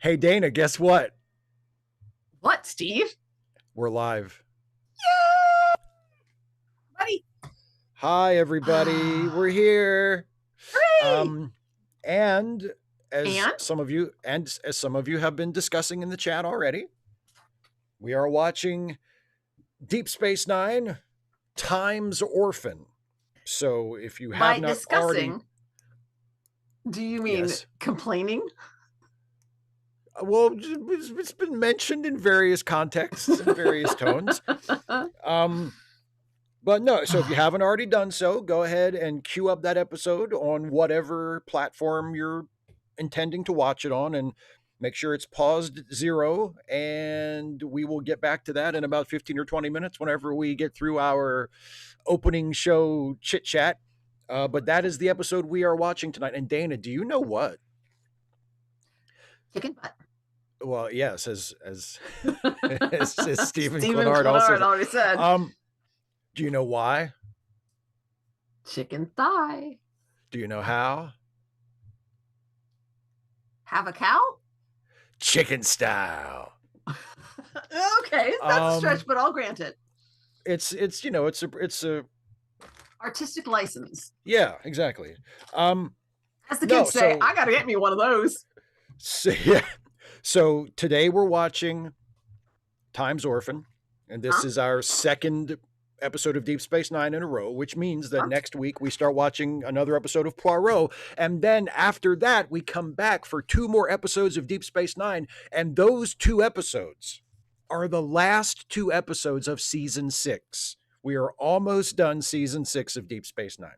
Hey, Dana, guess what? What, Steve? We're live. Yay! Buddy. Hi, everybody. We're here. Hooray! And as And? some of you have been discussing in the chat already, we are watching Deep Space Nine times Orphan. So if you have By not discussing, already, do you mean yes. complaining? Well, it's been mentioned in various contexts and various tones. But no, so if you haven't already done so, go ahead and queue up that episode on whatever platform you're intending to watch it on and make sure it's paused at 0. And we will get back to that in about 15 or 20 minutes whenever we get through our opening show chit chat. But that is the episode we are watching tonight. And Dana, do you know what? Chicken butt. Well, yes, as Stephen Clennard also already said. Do you know why? Chicken thigh. Do you know how? Have a cow? Chicken style. Okay, that's a stretch, but I'll grant it. It's a artistic license. Yeah, exactly. As the kids say, I gotta get me one of those. So today we're watching Times Orphan, and this is our second episode of Deep Space Nine in a row, which means that next week we start watching another episode of Poirot, and then after that we come back for 2 more episodes of Deep Space Nine, and those 2 episodes are the last 2 episodes of season 6. We are almost done season 6 of Deep Space Nine.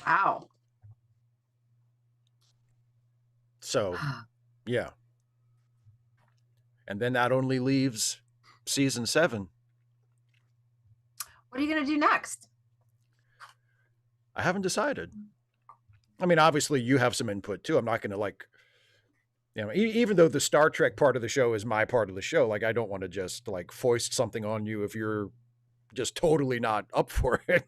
Wow. So, yeah. And then that only leaves season 7. What are you going to do next? I haven't decided. I mean, obviously you have some input too. I'm not going to even though the Star Trek part of the show is my part of the show, I don't want to just foist something on you if you're just totally not up for it.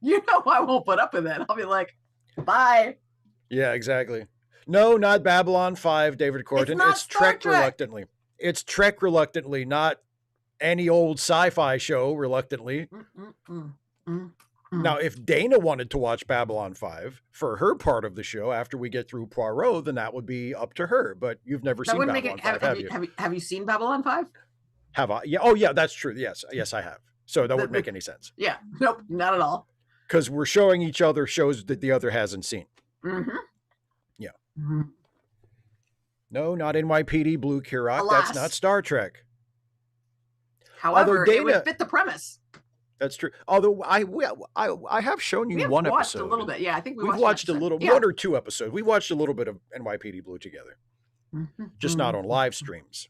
You know I won't put up with that. I'll be like, bye. Yeah, exactly. No, not Babylon 5, David Corton. It's Trek reluctantly. It's Trek reluctantly, not any old sci-fi show reluctantly. Now, if Dana wanted to watch Babylon 5 for her part of the show after we get through Poirot, then that would be up to her. But you've never seen Babylon 5, have you? Have you seen Babylon 5? Have I? Yeah. Oh, yeah, that's true. Yes, I have. So that wouldn't make any sense. Yeah. Nope, not at all. Because we're showing each other shows that the other hasn't seen. Mm-hmm. Yeah. Mm-hmm. No, not NYPD Blue Kirok. Alas. That's not Star Trek. However, it would fit the premise. That's true. Although I have shown you one episode. A little bit. Yeah, I think we've watched a little, 1 or 2 episodes. We watched a little bit of NYPD Blue together, just not on live streams.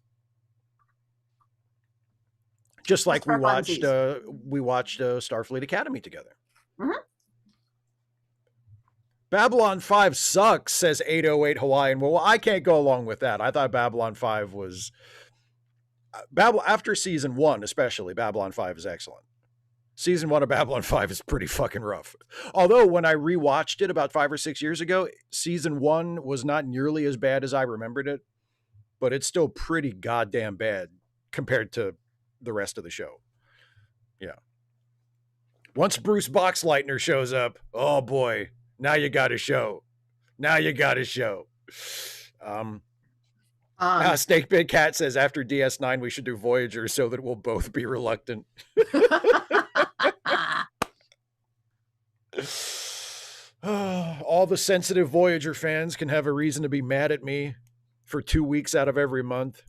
Just like we watched Starfleet Academy together. Mm-hmm. Babylon 5 sucks, says 808 Hawaiian. Well, I can't go along with that. I thought Babylon 5 was after season 1, especially Babylon 5 is excellent. Season 1 of Babylon 5 is pretty fucking rough. Although when I rewatched it about 5 or 6 years ago, season 1 was not nearly as bad as I remembered it, but it's still pretty goddamn bad compared to the rest of the show. Yeah. Once Bruce Boxleitner shows up, oh boy, now you got a show. Snake Big Cat says after DS9 we should do Voyager so that we'll both be reluctant. All the sensitive Voyager fans can have a reason to be mad at me for 2 weeks out of every month.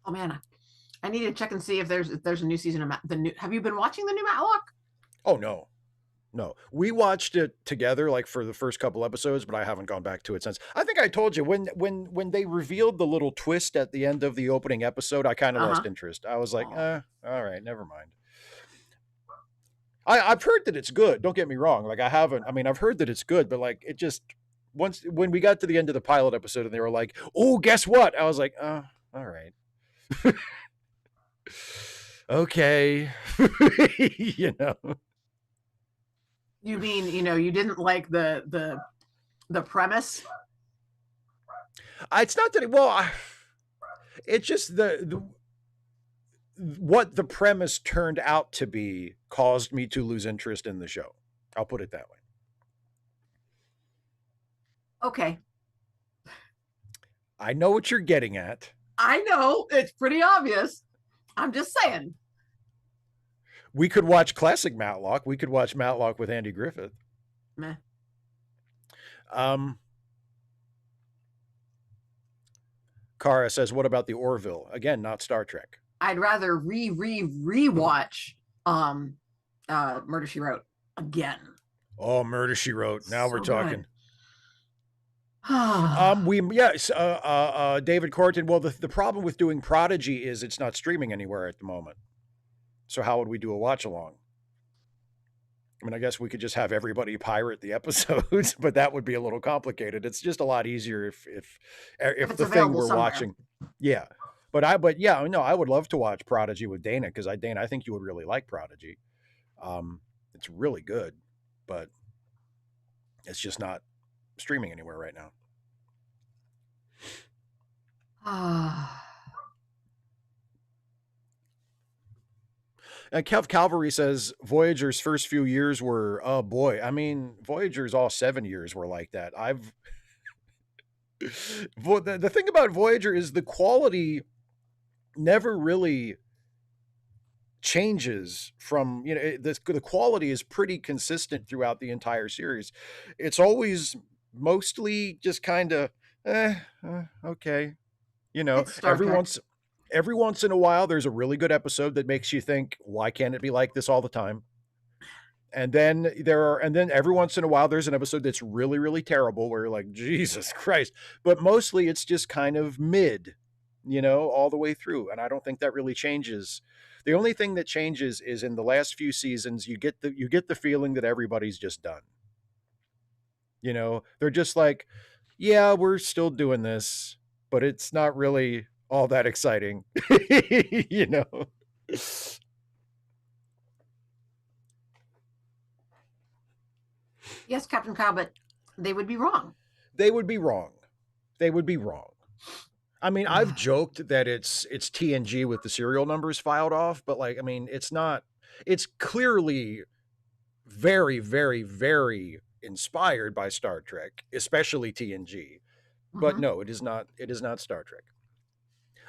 Oh man, I need to check and see if there's a new season of Have you been watching the new Matlock? Oh no. We watched it together for the first couple episodes, but I haven't gone back to it since. I think I told you when they revealed the little twist at the end of the opening episode, I kind of lost interest. I was like, all right, never mind. I've heard that it's good. Don't get me wrong. I've heard that it's good, but it just when we got to the end of the pilot episode and they were like, oh, guess what? I was like, all right. Okay. You mean, you didn't like the premise? It's not that it's just the what the premise turned out to be caused me to lose interest in the show. I'll put it that way. Okay. I know what you're getting at. I know, it's pretty obvious. I'm just saying. We could watch classic Matlock. We could watch Matlock with Andy Griffith. Meh. Kara says, what about the Orville? Again, not Star Trek. I'd rather rewatch Murder, She Wrote again. Oh, Murder, She Wrote. Now we're talking. David Corton. Well, the problem with doing Prodigy is it's not streaming anywhere at the moment. So how would we do a watch along? I mean, I guess we could just have everybody pirate the episodes, but that would be a little complicated. It's just a lot easier if the thing we're somewhere. watching. Yeah. But yeah, no, I would love to watch Prodigy with Dana, because Dana, I think you would really like Prodigy. It's really good, but it's just not streaming anywhere right now. And Kev Calvary says Voyager's first few years were, oh boy. I mean, Voyager's all 7 years were like that. The thing about Voyager is the quality never really changes from, the quality is pretty consistent throughout the entire series. It's always mostly just kind of, okay. Every once in a while, there's a really good episode that makes you think, why can't it be like this all the time? And then every once in a while, there's an episode that's really, really terrible where you're like, Jesus Christ. But mostly it's just kind of mid, all the way through. And I don't think that really changes. The only thing that changes is in the last few seasons, you get the feeling that everybody's just done. They're just like, yeah, we're still doing this, but it's not really all that exciting. Yes, Captain Cow, but they would be wrong. They would be wrong. I mean, I've joked that it's TNG with the serial numbers filed off, but I mean, it's not. It's clearly very, very, very inspired by Star Trek, especially TNG. But no, it is not. It is not Star Trek.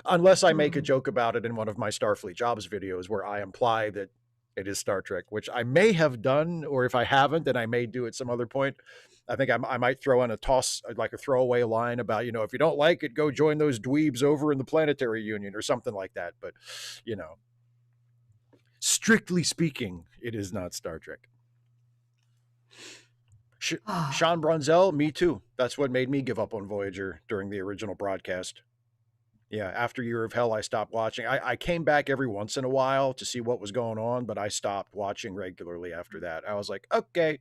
Unless I make a joke about it in one of my Starfleet Jobs videos where I imply that it is Star Trek, which I may have done, or if I haven't, then I may do at some other point. I think I might throw in a throwaway line about, if you don't like it, go join those dweebs over in the Planetary Union or something like that. But, strictly speaking, it is not Star Trek. Sean Brunzell, me too. That's what made me give up on Voyager during the original broadcast. Yeah, after Year of Hell, I stopped watching. I came back every once in a while to see what was going on, but I stopped watching regularly after that. I was like, okay,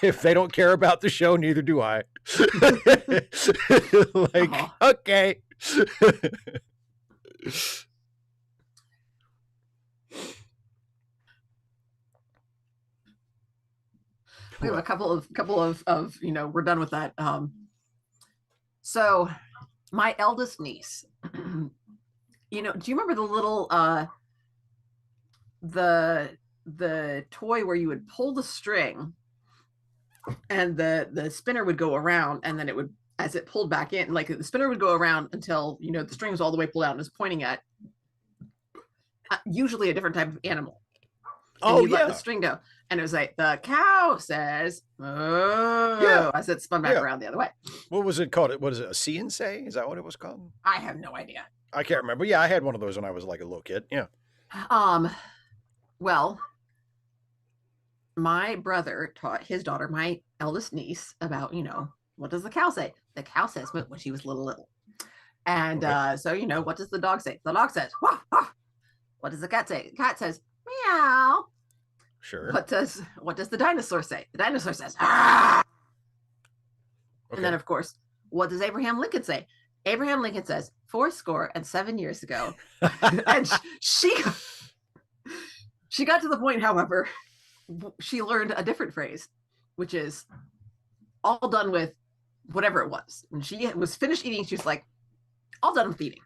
if they don't care about the show, neither do I. Okay. We have a couple of we're done with that. So my eldest niece, do you remember the little the toy where you would pull the string and the spinner would go around, and then it would, as it pulled back in, like the spinner would go around until the string was all the way pulled out and is pointing at usually a different type of animal. And let the string go, and it was like, the cow says, oh, yeah, as it spun back around the other way. What was it called? What is it? A see and say? Is that what it was called? I have no idea. I can't remember. Yeah, I had one of those when I was like a little kid. Yeah. Well, my brother taught his daughter, my eldest niece, about, what does the cow say? The cow says when she was little. And so, what does the dog say? The dog says, wah, wah. What does the cat say? The cat says, meow. Sure. What does the dinosaur say? The dinosaur says, ah. Okay. And then, of course, what does Abraham Lincoln say? Abraham Lincoln says, 77 years ago. And she got to the point, however, she learned a different phrase. which is all done with whatever it was. And she was finished eating. She was like, all done with eating.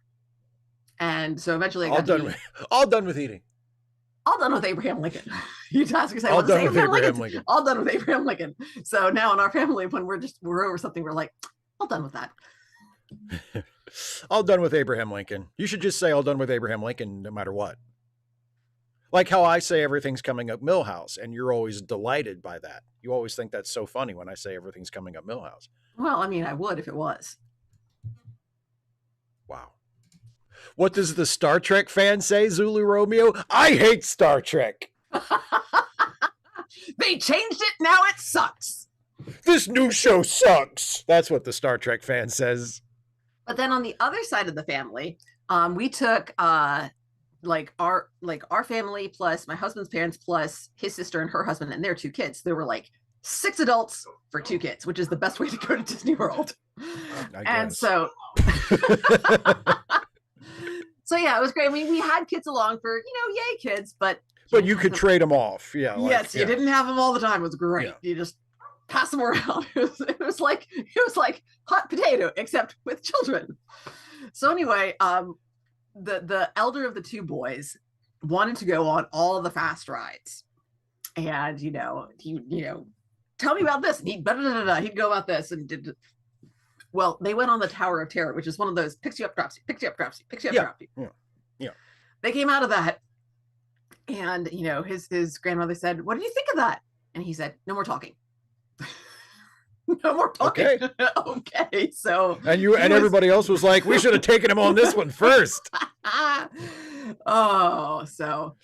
And so eventually I got to be all done with eating. All done with Abraham Lincoln. You ask me, say, all what done with Abraham Lincoln. All done with Abraham Lincoln. So now in our family, when we're over something, we're like, all done with that. All done with Abraham Lincoln. You should just say all done with Abraham Lincoln no matter what. Like how I say everything's coming up Millhouse, and you're always delighted by that. You always think that's so funny when I say everything's coming up Millhouse. Well, I mean, I would if it was. Wow. What does the Star Trek fan say, Zulu Romeo? I hate Star Trek. They changed it, now it sucks. This new show sucks. That's what the Star Trek fan says. But then on the other side of the family, we took like our family plus my husband's parents plus his sister and her husband and their 2 kids. There were like 6 adults for 2 kids, which is the best way to go to Disney World. And so so yeah, it was great. I mean, we had kids along for, yay kids, but you could trade them off. Yeah. Yes, you didn't have them all the time. It was great. Yeah. You just pass them around. It was like hot potato, except with children. So anyway, the elder of the 2 boys wanted to go on all the fast rides, and he tell me about this, and he'd go about this, and did. Well, they went on the Tower of Terror, which is one of those picks you up, drops you, picks you up, drops you, picks you up, drops you. Yeah. They came out of that, and his grandmother said, "What did you think of that?" And he said, "No more talking." No more talking. Okay. Okay. So and everybody else was like, we should have taken him on this one first. Oh, so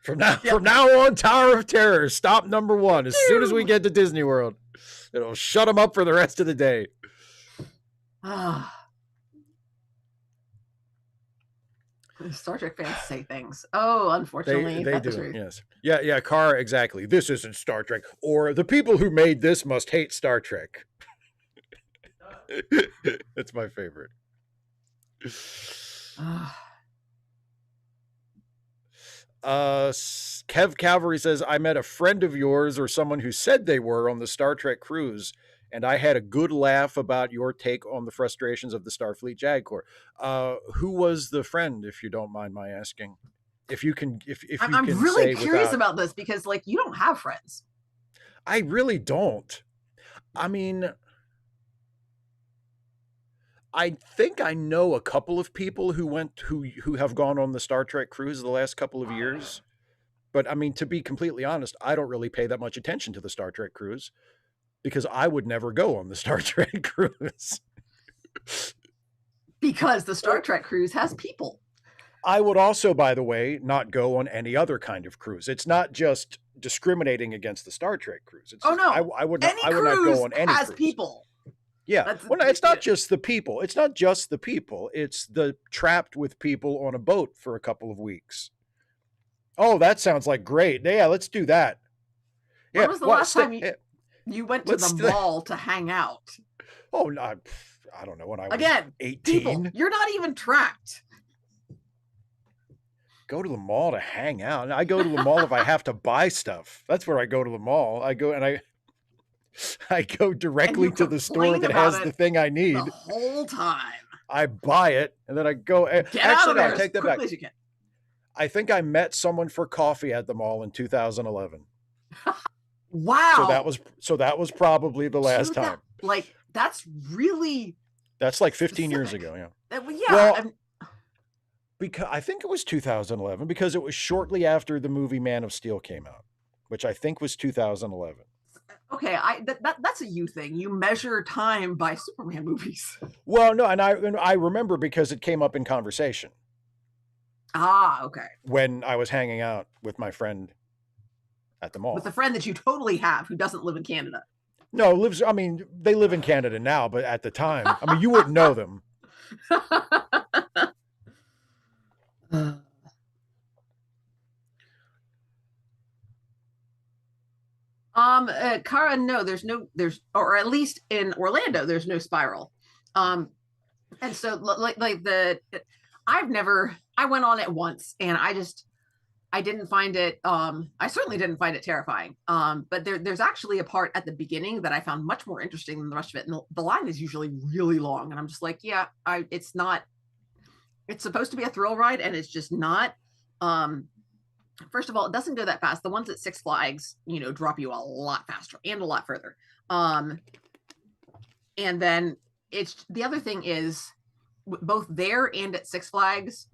from now on, Tower of Terror, stop number 1. As soon as we get to Disney World, it'll shut him up for the rest of the day. Star Trek fans say things. Oh, unfortunately, they do. True. Yes. Yeah. Car. Exactly. This isn't Star Trek, or the people who made this must hate Star Trek. That's my favorite. Kev Calvary says, I met a friend of yours or someone who said they were on the Star Trek cruise, and I had a good laugh about your take on the frustrations of the Starfleet JAG Corps. Who was the friend, if you don't mind my asking? If you can, if you I'm can really curious about this, because you don't have friends. I really don't. I mean, I think I know a couple of people who have gone on the Star Trek cruise the last couple of years. But I mean, to be completely honest, I don't really pay that much attention to the Star Trek cruise, because I would never go on the Star Trek cruise. Because the Star Trek cruise has people. I would also, by the way, not go on any other kind of cruise. It's not just discriminating against the Star Trek cruise. It's I would not go on any has cruise. People. Yeah. It's not just the people. It's not just the people. It's the trapped with people on a boat for a couple of weeks. Oh, that sounds like great. Yeah, let's do that. Yeah. When was the last time you went to the mall to hang out? Oh, no, I don't know. When I was 18. People, you're not even trapped. Go to the mall to hang out. I go to the mall if I have to buy stuff. That's where I go to the mall. I go directly to the store that has the thing I need. The whole time. I buy it, and then I go. I take that back. I think I met someone for coffee at the mall in 2011. Wow. So that was probably the last time. That's like 15 years ago. Yeah. Well, because I think it was 2011, because it was shortly after the movie Man of Steel came out, which I think was 2011. Okay, that's a you thing. You measure time by Superman movies. Well, no, and I remember because it came up in conversation. Ah, okay. When I was hanging out with my friend at the mall. With a friend that you totally have who doesn't live in Canada. No, they live in Canada now, but at the time, you wouldn't know them. Kara, no, or at least in Orlando, there's no spiral. And so I went on it once, and I didn't find it I certainly didn't find it terrifying. But there's actually a part at the beginning that I found much more interesting than the rest of it. And the line is usually really long. And I'm just like, yeah, it's not, it's supposed to be a thrill ride, and it's just not. Um, First of all, it doesn't go that fast. The ones at Six Flags, drop you a lot faster and a lot further. And then it's the other thing is both there and at Six Flags,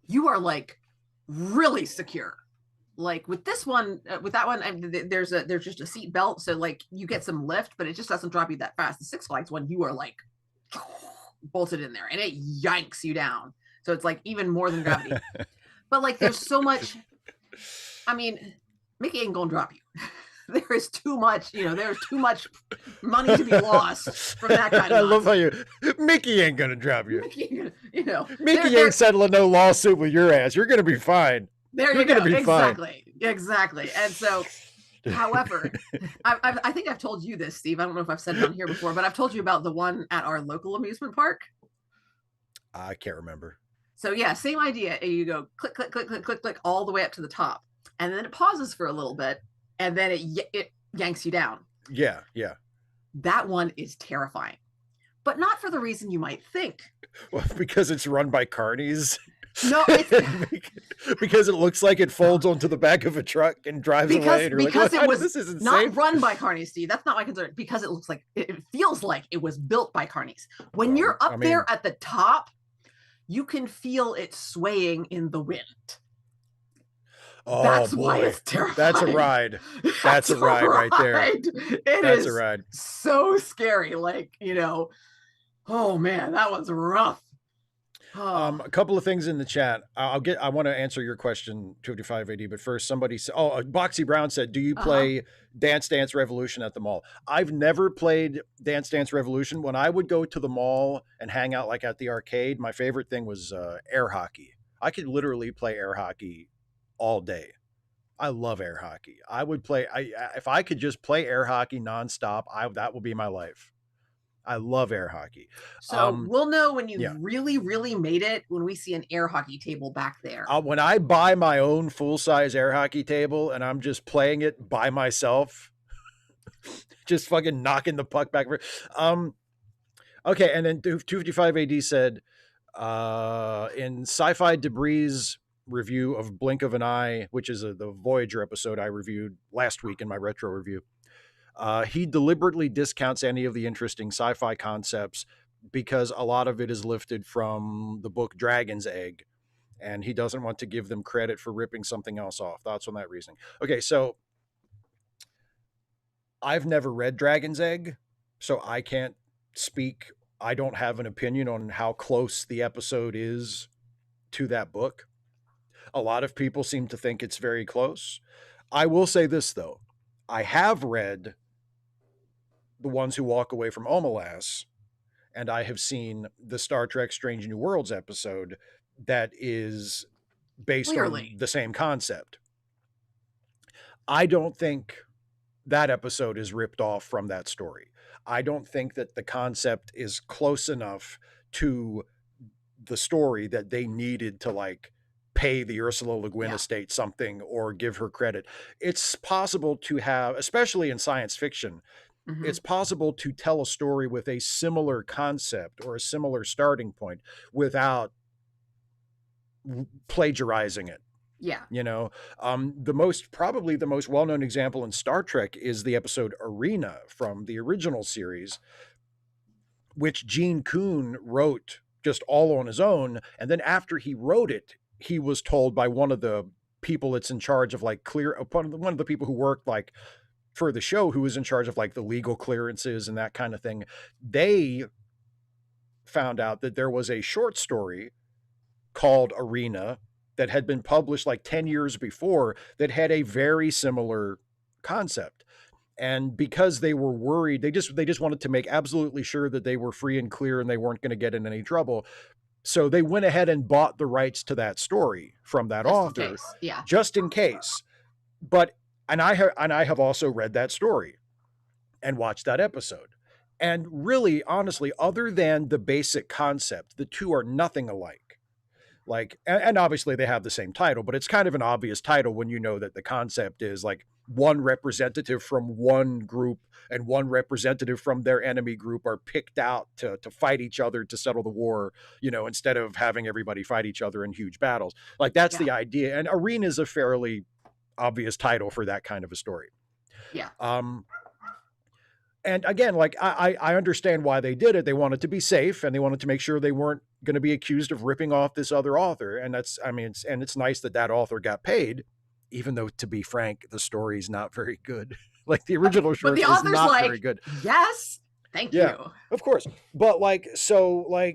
you are like really secure. Like with this one, with that one, there's just a seat belt, so like you get some lift, but it just doesn't drop you that fast. The Six Flags one, you are like bolted in there, and it yanks you down. So it's like even more than gravity. But like, there's so much. I mean, Mickey ain't gonna drop you. There is too much, there's too much money to be lost from that kind of. I love how Mickey ain't gonna drop you. Mickey, Mickey ain't settling no lawsuit with your ass. You're gonna be fine. There you go. Exactly. And so, however, I think I've told you this, Steve. I don't know if I've said it on here before, but I've told you about the one at our local amusement park. I can't remember. So yeah, same idea. You go click, click, click, click, click, click, all the way up to the top, and then it pauses for a little bit, and then it yanks you down. Yeah. That one is terrifying, but not for the reason you might think. Well, because it's run by carnies. No, because it looks like it folds onto the back of a truck and drives away. And because like, it was this isn't not safe. Run by carnies, Steve. That's not my concern. Because it looks like it feels like it was built by carnies. When you're up there at the top, you can feel it swaying in the wind. Oh, that's boy. Why it's terrifying. That's a ride. That's a ride right there. That's a ride. So scary. Like, oh man, that one's rough. Oh. A couple of things in the chat. I want to answer your question, 255 AD, but first somebody said, Boxy Brown said, do you play Dance Dance Revolution at the mall? I've never played Dance Dance Revolution. When I would go to the mall and hang out like at the arcade, my favorite thing was air hockey. I could literally play air hockey all day. I love air hockey. I would play, if I could just play air hockey nonstop, that would be my life. I love air hockey. So we'll know when you really, really made it when we see an air hockey table back there. When I buy my own full-size air hockey table and I'm just playing it by myself, just fucking knocking the puck back. Okay, and then 255 AD said, in Sci-Fi Debris' review of Blink of an Eye, which is the Voyager episode I reviewed last week in my retro review, he deliberately discounts any of the interesting sci-fi concepts because a lot of it is lifted from the book Dragon's Egg, and he doesn't want to give them credit for ripping something else off. Thoughts on that reasoning? Okay, so I've never read Dragon's Egg, so I can't speak. I don't have an opinion on how close the episode is to that book. A lot of people seem to think it's very close. I will say this, though. I have read The Ones Who Walk Away from Omelas, and I have seen the Star Trek Strange New Worlds episode that is based on the same concept. I don't think that episode is ripped off from that story. I don't think that the concept is close enough to the story that they needed to like pay the Ursula Le Guin estate something or give her credit. It's possible to have, especially in science fiction, it's possible to tell a story with a similar concept or a similar starting point without plagiarizing it. Yeah. Probably the most well-known example in Star Trek is the episode Arena from the original series, which Gene Kuhn wrote just all on his own. And then after he wrote it, he was told by one of the people that's in charge of like one of the people who worked like for the show, who was in charge of like the legal clearances and that kind of thing. They found out that there was a short story called Arena that had been published like 10 years before that had a very similar concept. And because they were worried, they just wanted to make absolutely sure that they were free and clear and they weren't going to get in any trouble. So they went ahead and bought the rights to that story from that author, just in case. And I have also read that story and watched that episode. And really, honestly, other than the basic concept, the two are nothing alike. Like, and obviously they have the same title, but it's kind of an obvious title when you know that the concept is like one representative from one group and one representative from their enemy group are picked out to fight each other to settle the war, instead of having everybody fight each other in huge battles. Like, that's Yeah. the idea. And Arena is a fairly obvious title for that kind of a story. Yeah. And again, like, I understand why they did it. They wanted to be safe and they wanted to make sure they weren't going to be accused of ripping off this other author. And that's, I mean, it's nice that that author got paid, even though, to be frank, the story is not very good. Like, the original But short the is author's not like, very good. yes, thank Yeah, you. of course. But like, so like,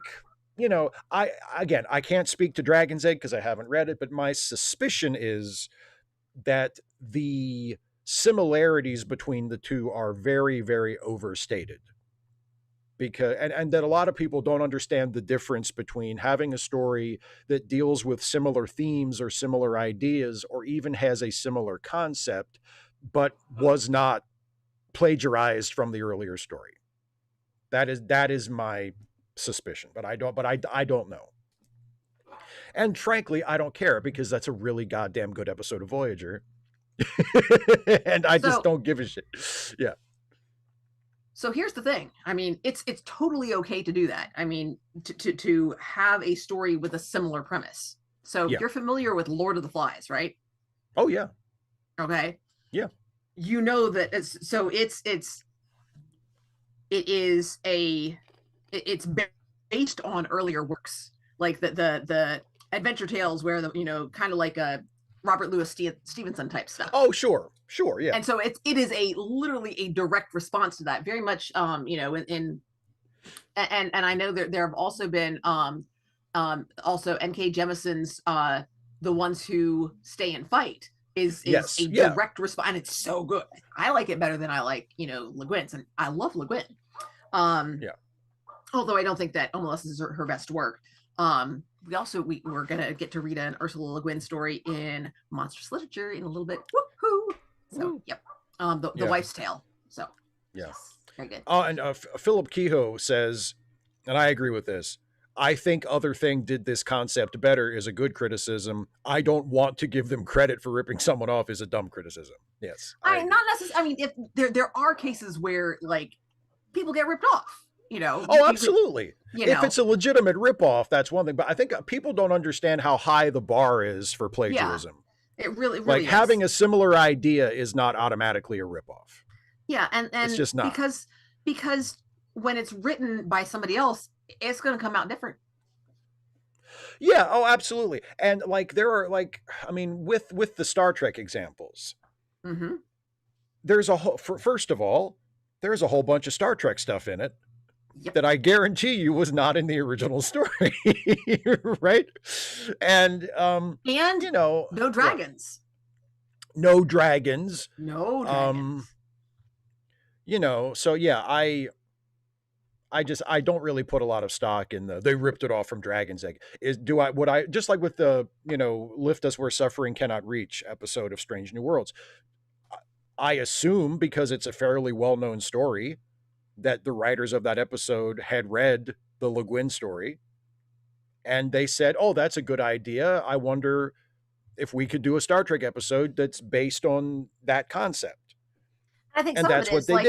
I can't speak to Dragon's Egg because I haven't read it, but my suspicion is that the similarities between the two are very, very overstated. Because and that a lot of people don't understand the difference between having a story that deals with similar themes or similar ideas or even has a similar concept, but was not plagiarized from the earlier story. That is my suspicion, but I don't know. And frankly, I don't care because that's a really goddamn good episode of Voyager. And I just don't give a shit. Yeah. So here's the thing. I mean, it's totally okay to do that. I mean, to have a story with a similar premise. So Yeah. you're familiar with Lord of the Flies, right? Oh yeah. Okay. Yeah. You know that it's based on earlier works, like the adventure tales, where kind of like a Robert Louis Stevenson type stuff. Oh sure, yeah. And so it is literally a direct response to that, very much. And I know there have also been also N.K. Jemisin's The Ones Who Stay and Fight is Yes, a yeah. direct response, and it's so good. I like it better than I like Le Guin's, and I love Le Guin. Yeah. Although I don't think that Omelette is her best work. We're gonna get to read an Ursula Le Guin story in monstrous literature in a little bit. Woohoo! So yep, the wife's tale. So yeah, yes, very good. And Philip Kehoe says, and I agree with this, I think Other Thing did this concept better is a good criticism. I don't want to give them credit for ripping someone off is a dumb criticism. Yes. Not necessarily. I mean, if there are cases where like people get ripped off, Oh, absolutely. If it's a legitimate ripoff, that's one thing. But I think people don't understand how high the bar is for plagiarism. Yeah, it really like is. Having a similar idea is not automatically a ripoff. Yeah, and it's just not, because when it's written by somebody else, it's going to come out different. Yeah. Oh, absolutely. And like there are with the Star Trek examples, there's first of all, there's a whole bunch of Star Trek stuff in it. Yep. That I guarantee you was not in the original story. Right? And no dragons. No dragons. No dragons. So yeah, I don't really put a lot of stock in they ripped it off from Dragon's Egg. Would I just like with the, Lift Us Where Suffering Cannot Reach episode of Strange New Worlds, I assume because it's a fairly well-known story that the writers of that episode had read the Le Guin story and they said, oh, that's a good idea. I wonder if we could do a Star Trek episode that's based on that concept. I think some of it is like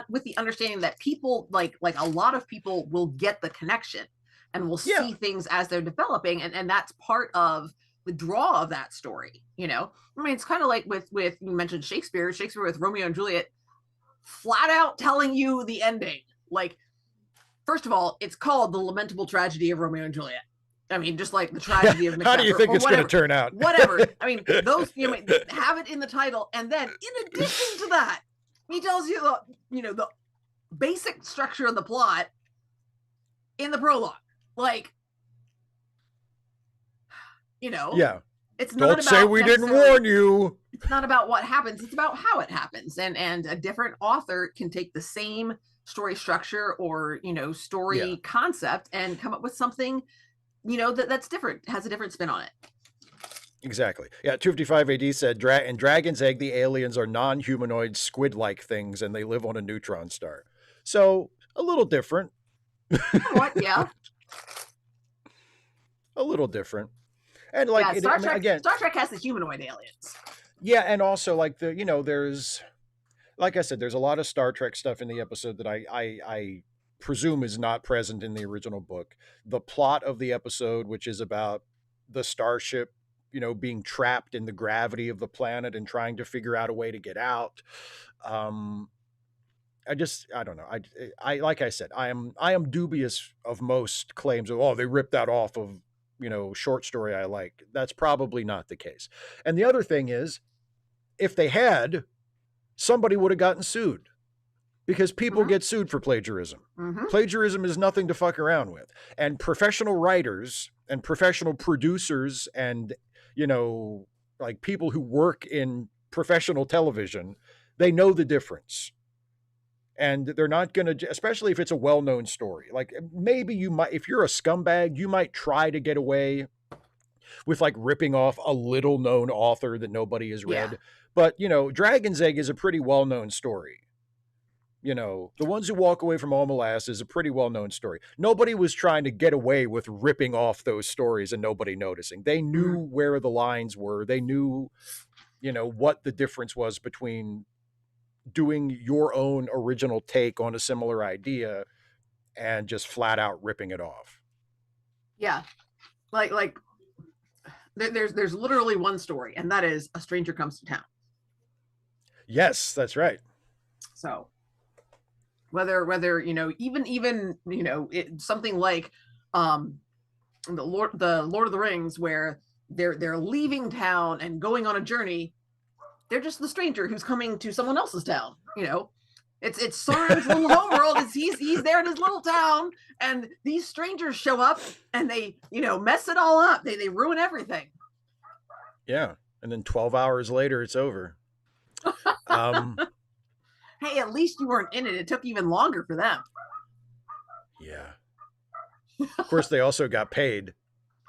with the understanding that people like a lot of people will get the connection and will see things as they're developing. And that's part of the draw of that story. I mean, it's kind of like with you mentioned Shakespeare with Romeo and Juliet, flat out telling you the ending. Like, first of all, it's called The Lamentable Tragedy of Romeo and Juliet. I mean, just like the tragedy of Macbeth. How do you think it's going to turn out? Whatever. I mean, those have it in the title, and then in addition to that, he tells you the basic structure of the plot in the prologue. Like, yeah. It's not Don't say we didn't warn you. It's not about what happens. It's about how it happens. And a different author can take the same story structure or, story concept and come up with something, that's different, has a different spin on it. Exactly. Yeah, 255 AD said, in Dragon's Egg, the aliens are non-humanoid squid-like things and they live on a neutron star. So, a little different. What? Yeah. A little different. And like Yeah, it, I mean, again, Star Trek has the humanoid aliens. yeah, and also like there's, like I said, there's a lot of Star Trek stuff in the episode that I presume is not present in the original book. The plot of the episode, which is about the starship, being trapped in the gravity of the planet and trying to figure out a way to get out. Um, I don't know. Like I said, I am dubious of most claims of, oh, they ripped that off of, short story I like. That's probably not the case. And the other thing is, if they had, somebody would have gotten sued, because people Mhm. get sued for plagiarism. Mhm. Plagiarism is nothing to fuck around with. And professional writers and professional producers and, like people who work in professional television, they know the difference. And they're not going to, especially if it's a well known story. Like maybe you might, if you're a scumbag, you might try to get away with like ripping off a little known author that nobody has Yeah. read. But, Dragon's Egg is a pretty well known story. The ones who walk away from Omelas is a pretty well known story. Nobody was trying to get away with ripping off those stories and nobody noticing. They knew where the lines were. They knew, what the difference was between doing your own original take on a similar idea and just flat out ripping it off. Yeah. Like there's literally one story, and that is a stranger comes to town. Yes, that's right. So whether even something like the Lord of the Rings, where they're leaving town and going on a journey, they're just the stranger who's coming to someone else's town. It's Sauron's little homeworld. He's there in his little town, and these strangers show up and they mess it all up. They ruin everything. Yeah, and then 12 hours later, it's over. Hey, at least you weren't in it. It took even longer for them. Yeah. Of course, they also got paid.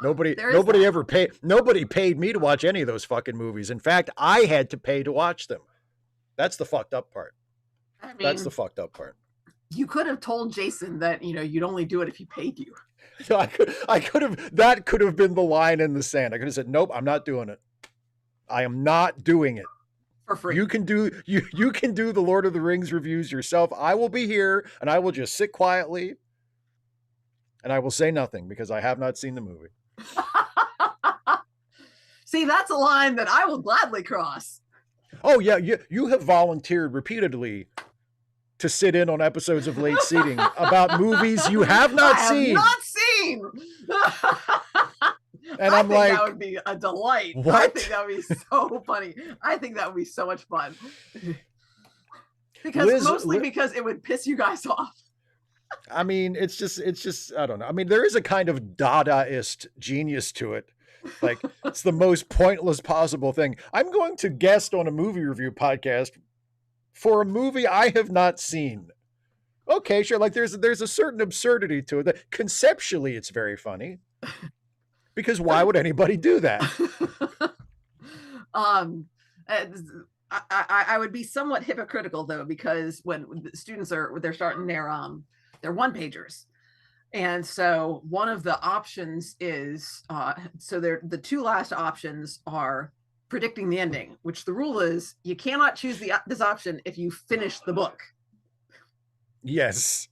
Nobody paid me to watch any of those fucking movies. In fact, I had to pay to watch them. That's the fucked up part. I mean, that's the fucked up part. You could have told Jason that you'd only do it if he paid you. I could have. That could have been the line in the sand. I could have said, "Nope, I'm not doing it. I am not doing it." For free. You can do the Lord of the Rings reviews yourself. I will be here and I will just sit quietly and I will say nothing because I have not seen the movie. See, that's a line that I will gladly cross. Oh yeah, you have volunteered repeatedly to sit in on episodes of Late Seating about movies you have not seen. Not seen. And I'm like, that would be a delight. What? I think that would be so funny. I think that would be so much fun. Because because it would piss you guys off. I mean, it's just I don't know. I mean, there is a kind of Dadaist genius to it. Like, it's the most pointless possible thing. I'm going to guest on a movie review podcast for a movie I have not seen. Okay, sure. Like, there's a certain absurdity to it. That conceptually, it's very funny. Because why would anybody do that? I would be somewhat hypocritical though, because when the students they're starting their one pagers, and so one of the options is the two last options are predicting the ending, which the rule is you cannot choose this option if you finish the book. Yes.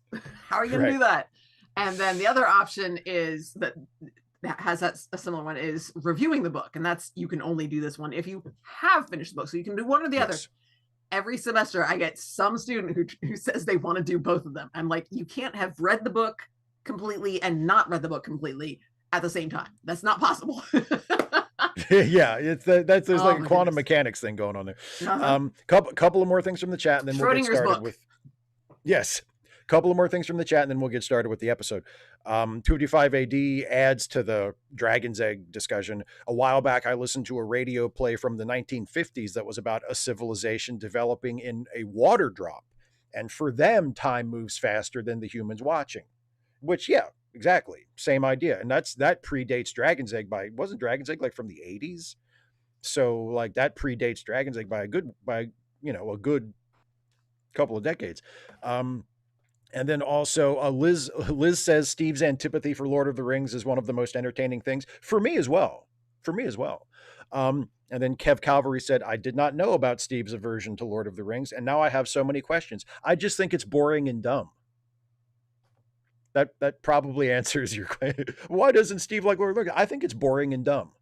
How are you going to do that? And then the other option is that has a similar one, is reviewing the book, and that's you can only do this one if you have finished the book, so you can do one or the other. Every semester I get some student who says they want to do both of them. I'm like, you can't have read the book completely and not read the book completely at the same time. That's not possible. Yeah, there's like a quantum mechanics thing going on there. Couple of more things from the chat, and then we'll get started with couple of more things from the chat, and then we'll get started with the episode. 255 AD adds to the Dragon's Egg discussion. A while back, I listened to a radio play from the 1950s that was about a civilization developing in a water drop. And for them, time moves faster than the humans watching. Which, yeah, exactly. Same idea. And that predates Dragon's Egg wasn't Dragon's Egg like from the 80s? So like that predates Dragon's Egg by a good couple of decades. And then also Liz says Steve's antipathy for Lord of the Rings is one of the most entertaining things for me as well. for me as well. And then Kev Calvary said, I did not know about Steve's aversion to Lord of the Rings, and now I have so many questions. I just think it's boring and dumb. That probably answers your question. Why doesn't Steve like Lord of the Rings? I think it's boring and dumb.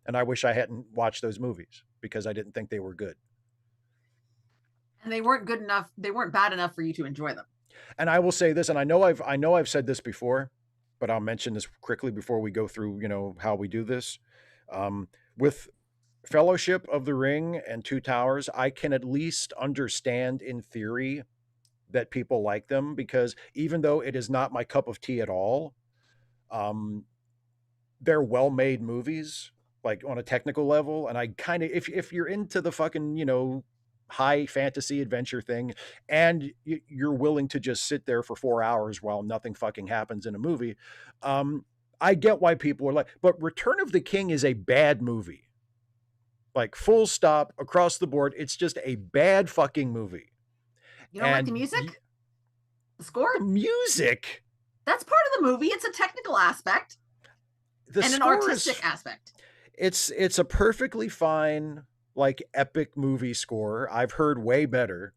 And I wish I hadn't watched those movies because I didn't think they were good. And they weren't good enough. They weren't bad enough for you to enjoy them. And I will say this, and I know I've said this before, but I'll mention this quickly before we go through, how we do this. With Fellowship of the Ring and Two Towers, I can at least understand in theory that people like them, because even though it is not my cup of tea at all, they're well-made movies, like on a technical level. And I kind of, if you're into the fucking, high fantasy adventure thing, and you're willing to just sit there for 4 hours while nothing fucking happens in a movie, I get why people are like, but Return of the King is a bad movie. Like, full stop, across the board. It's just a bad fucking movie. You don't like the music? The score? The music? That's part of the movie. It's a technical aspect and an artistic aspect. It's a perfectly fine, like, epic movie score. I've heard way better.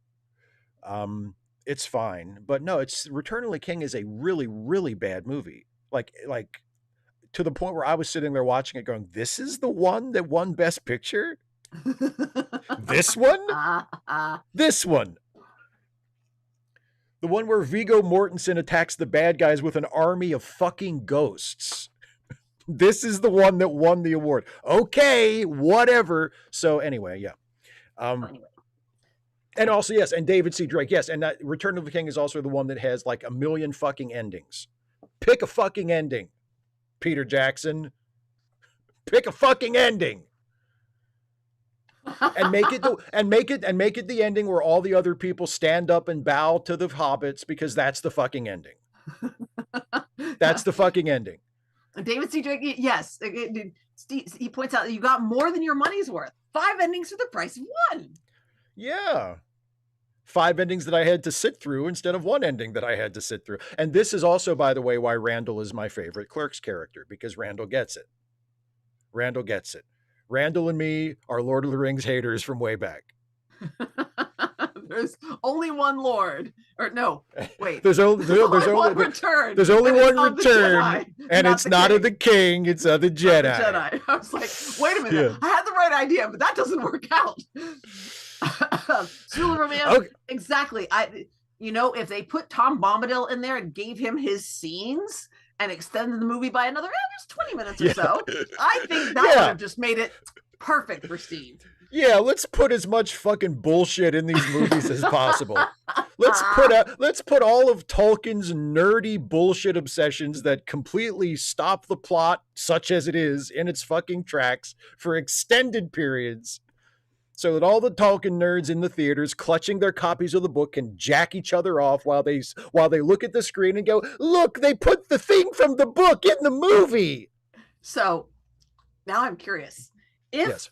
It's fine. But no, Return of the King is a really, really bad movie. Like to the point where I was sitting there watching it going, this is the one that won Best Picture? This one? This one. The one where Viggo Mortensen attacks the bad guys with an army of fucking ghosts. This is the one that won the award. Okay, whatever. So anyway, yeah. And also, yes, and David C. Drake, yes, and that Return of the King is also the one that has like a million fucking endings. Pick a fucking ending, Peter Jackson. Pick a fucking ending. And make it the ending where all the other people stand up and bow to the hobbits, because that's the fucking ending. That's the fucking ending. David C. Drake, yes. He points out that you got more than your money's worth. 5 endings for the price of 1. Yeah. 5 endings that I had to sit through instead of 1 ending that I had to sit through. And this is also, by the way, why Randall is my favorite Clerks character, because Randall gets it. Randall gets it. Randall and me are Lord of the Rings haters from way back. There's only one Lord. Or no, wait. There's only one return. There's only one return, and it's not of the king, it's of the Jedi. I was like, wait a minute. Yeah. I had the right idea, but that doesn't work out. Superman, okay. Exactly. If they put Tom Bombadil in there and gave him his scenes and extended the movie by another just 20 minutes or so, I think that would have just made it perfect for Steve. Yeah, let's put as much fucking bullshit in these movies as possible. Let's put all of Tolkien's nerdy bullshit obsessions that completely stop the plot, such as it is, in its fucking tracks for extended periods, so that all the Tolkien nerds in the theaters clutching their copies of the book can jack each other off while they look at the screen and go, look, they put the thing from the book in the movie. So now I'm curious. If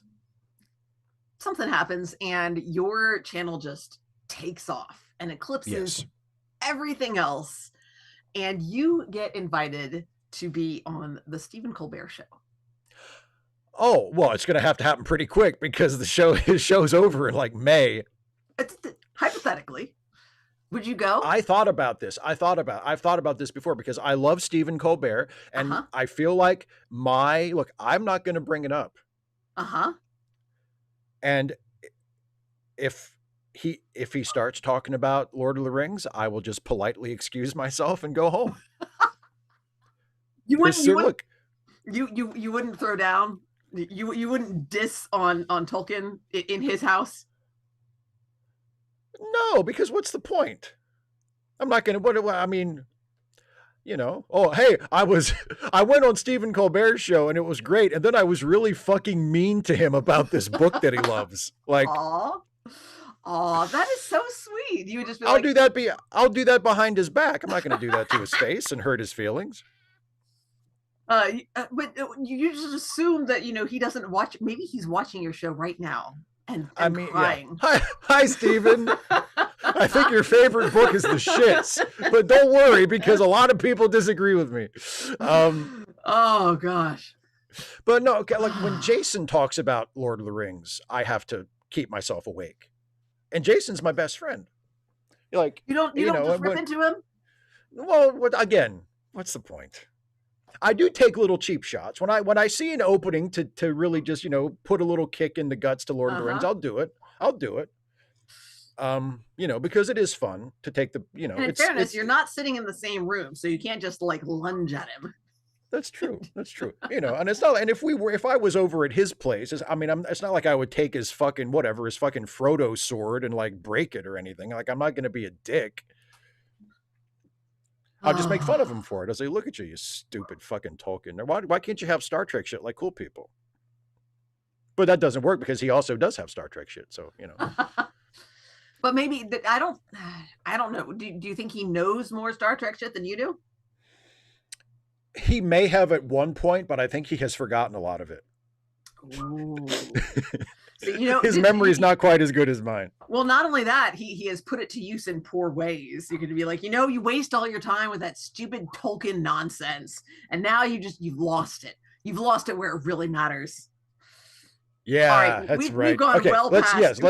something happens and your channel just takes off and eclipses everything else, and you get invited to be on the Stephen Colbert Show. Oh, well, it's going to have to happen pretty quick, because his show's over in like May. Hypothetically, would you go? I've thought about this before, because I love Stephen Colbert, and I feel like I'm not going to bring it up. And if he starts talking about Lord of the Rings, I will just politely excuse myself and go home. You wouldn't throw down. You wouldn't diss on Tolkien in his house? No, because what's the point? I'm not going to, I mean, oh, hey, I went on Stephen Colbert's show and it was great. And then I was really fucking mean to him about this book that he loves. Like, Aw, that is so sweet. You would just be I'll do that behind his back. I'm not going to do that to his face and hurt his feelings. But you just assume that he doesn't watch. Maybe he's watching your show right now and crying. Yeah. Hi, Stephen. I think your favorite book is The Shits, but don't worry, because a lot of people disagree with me. Oh gosh. But no, okay, like when Jason talks about Lord of the Rings, I have to keep myself awake. And Jason's my best friend. Like, you don't just rip into him. Well, again, what's the point? I do take little cheap shots when I see an opening to really just put a little kick in the guts to Lord of the Rings. I'll do it. I'll do it. Because it is fun to take the And in fairness, you're not sitting in the same room, so you can't just like lunge at him. That's true. That's true. And it's not. And if I was over at his place, it's not like I would take his fucking Frodo sword and like break it or anything. Like, I'm not going to be a dick. I'll just make fun of him for it. I'll say, "Look at you, you stupid fucking Tolkien. Why can't you have Star Trek shit like cool people?" But that doesn't work because he also does have Star Trek shit. So But maybe I don't know. Do you think he knows more Star Trek shit than you do? He may have at one point, but I think he has forgotten a lot of it. Ooh. So, his memory is not quite as good as mine. Well, not only that, he has put it to use in poor ways. You're going to be like, you waste all your time with that stupid Tolkien nonsense, and now you've lost it. You've lost it where it really matters. Yeah, right, that's right. We've gone well past.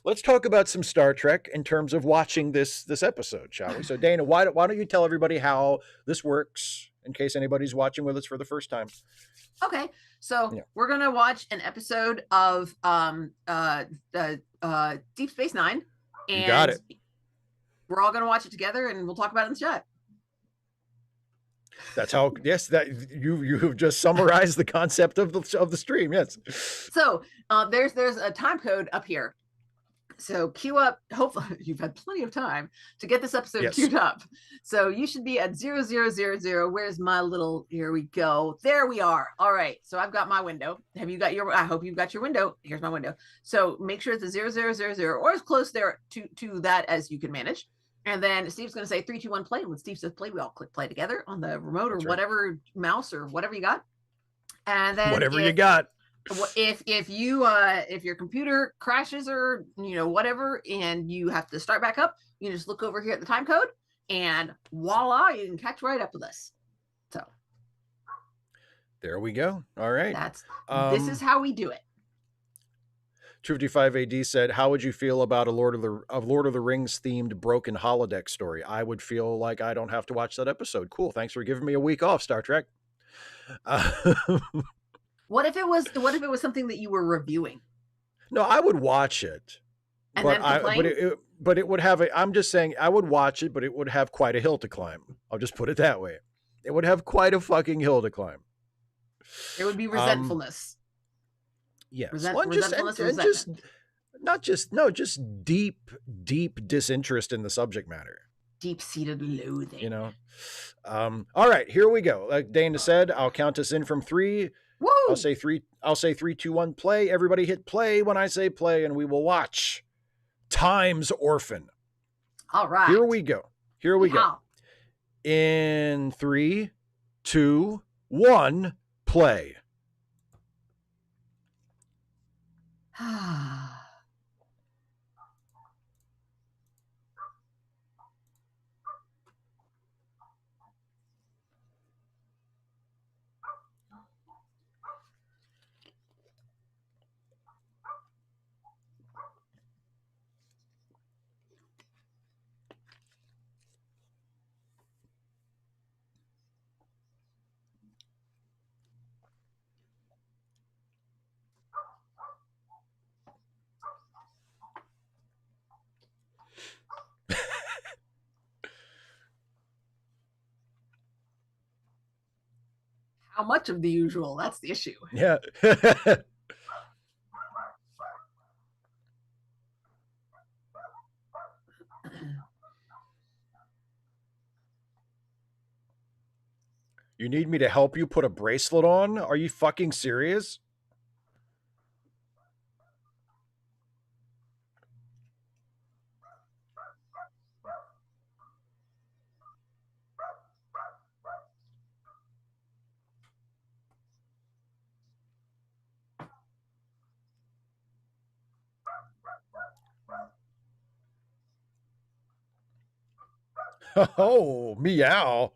Let's talk about some Star Trek in terms of watching this episode, shall we? So, Dana, why don't you tell everybody how this works in case anybody's watching with us for the first time? Okay, so we're gonna watch an episode of Deep Space Nine, and you got it. We're all gonna watch it together, and we'll talk about it in the chat. That's how. Yes, that you have just summarized the concept of the stream. Yes. So there's a time code up here. So queue up. Hopefully you've had plenty of time to get this episode queued up. So you should be at 0000. Where's my little? Here we go. There we are. All right. So I've got my window. Have you got your? I hope you've got your window. Here's my window. So make sure it's a 0000 or as close there to that as you can manage. And then Steve's going to say 3, 2, 1, play. When Steve says play, we all click play together on the remote or whatever mouse or whatever you got. And then whatever you got. If your computer crashes or whatever and you have to start back up, you just look over here at the time code and voila, you can catch right up with us. So there we go. All right. This is how we do it. True55 AD said, "How would you feel about a Lord of the Rings themed broken holodeck story?" I would feel like I don't have to watch that episode. Cool. Thanks for giving me a week off, Star Trek. What if it was something that you were reviewing? No, I would watch it. And but it would have I'm just saying I would watch it, but it would have quite a hill to climb. I'll just put it that way. It would have quite a fucking hill to climb. There would be resentfulness. Yes. Just deep disinterest in the subject matter. Deep-seated loathing. All right, here we go. Like Dana said, I'll count us in from 3. Woo! I'll say 3, 2, 1, play. Everybody hit play when I say play, and we will watch Time's Orphan. All right. Here we go. In 3, 2, 1, play. How much of the usual? That's the issue. Yeah. You need me to help you put a bracelet on? Are you fucking serious? Oh, meow.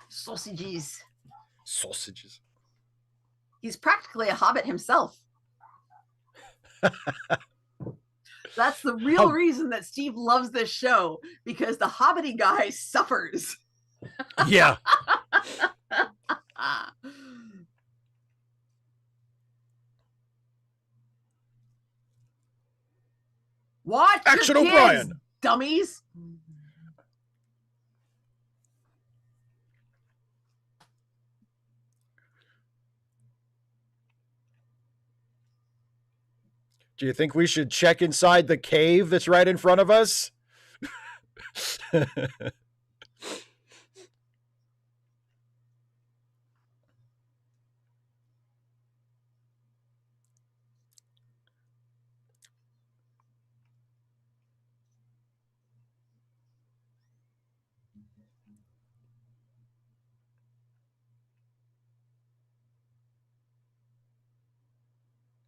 Sausages. Sausages. He's practically a hobbit himself. That's the real reason that Steve loves this show, because the hobbity guy suffers. Yeah. Watch Action your kids, O'Brien. dummies. Do you think we should check inside the cave that's right in front of us?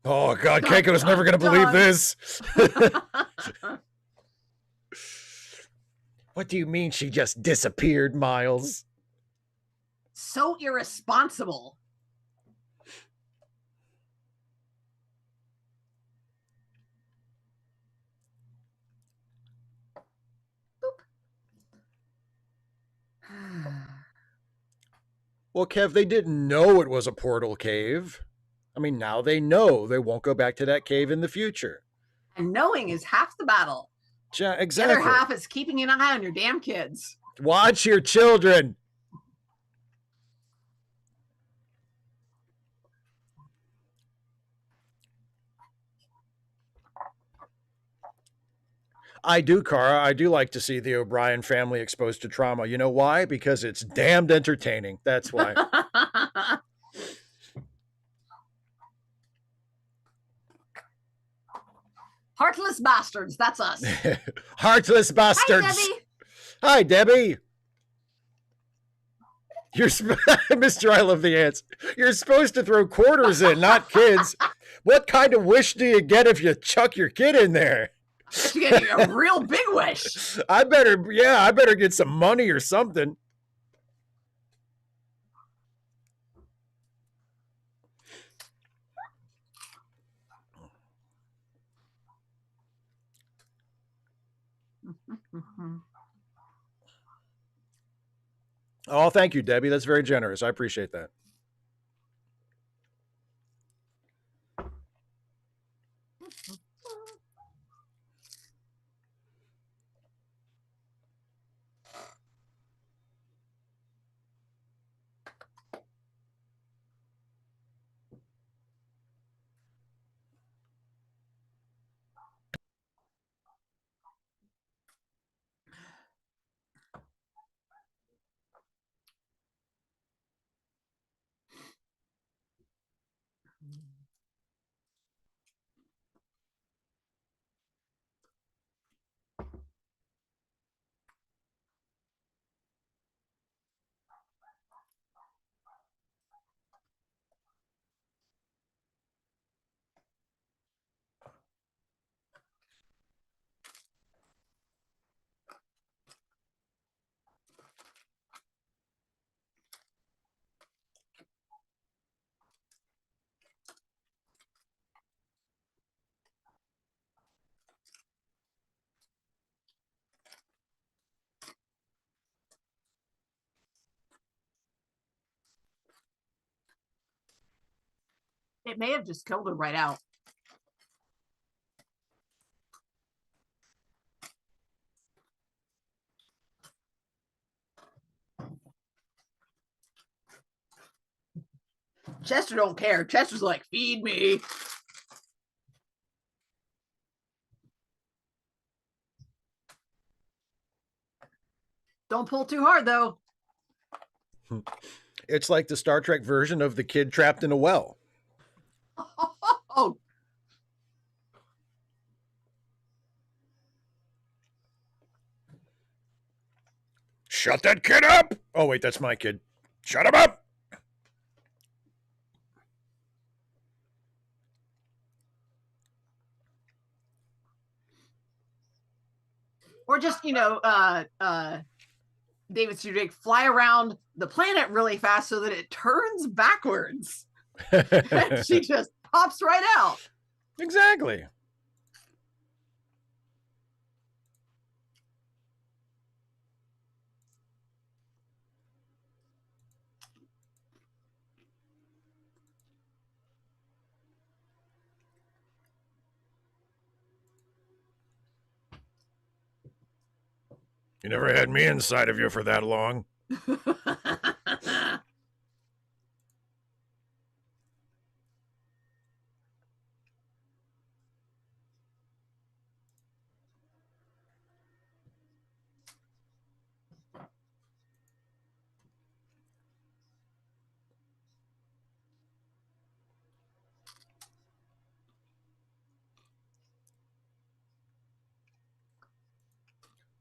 Oh, God, Keiko's never going to believe this. What do you mean she just disappeared, Miles? So irresponsible. Well, Kev, they didn't know it was a portal cave. I mean, now they know they won't go back to that cave in the future. And knowing is half the battle. Yeah, exactly. The other half is keeping an eye on your damn kids. Watch your children. I do, Cara. I do like to see the O'Brien family exposed to trauma. You know why? Because it's damned entertaining. That's why. Heartless bastards. That's us. Heartless bastards. Hi, Debbie. Hi, Debbie. You're Mr. I love the ants. You're supposed to throw quarters in, not kids. What kind of wish do you get if you chuck your kid in there? You're getting a real big wish. I better get some money or something. Oh, thank you, Debbie. That's very generous. I appreciate that. It may have just killed her right out. Chester don't care. Chester's like, feed me. Don't pull too hard, though. It's like the Star Trek version of the kid trapped in a well. Oh. Shut that kid up! Oh, wait, that's my kid. Shut him up! Or just, David Sudik, fly around the planet really fast so that it turns backwards. And she just pops right out. Exactly. You never had me inside of you for that long.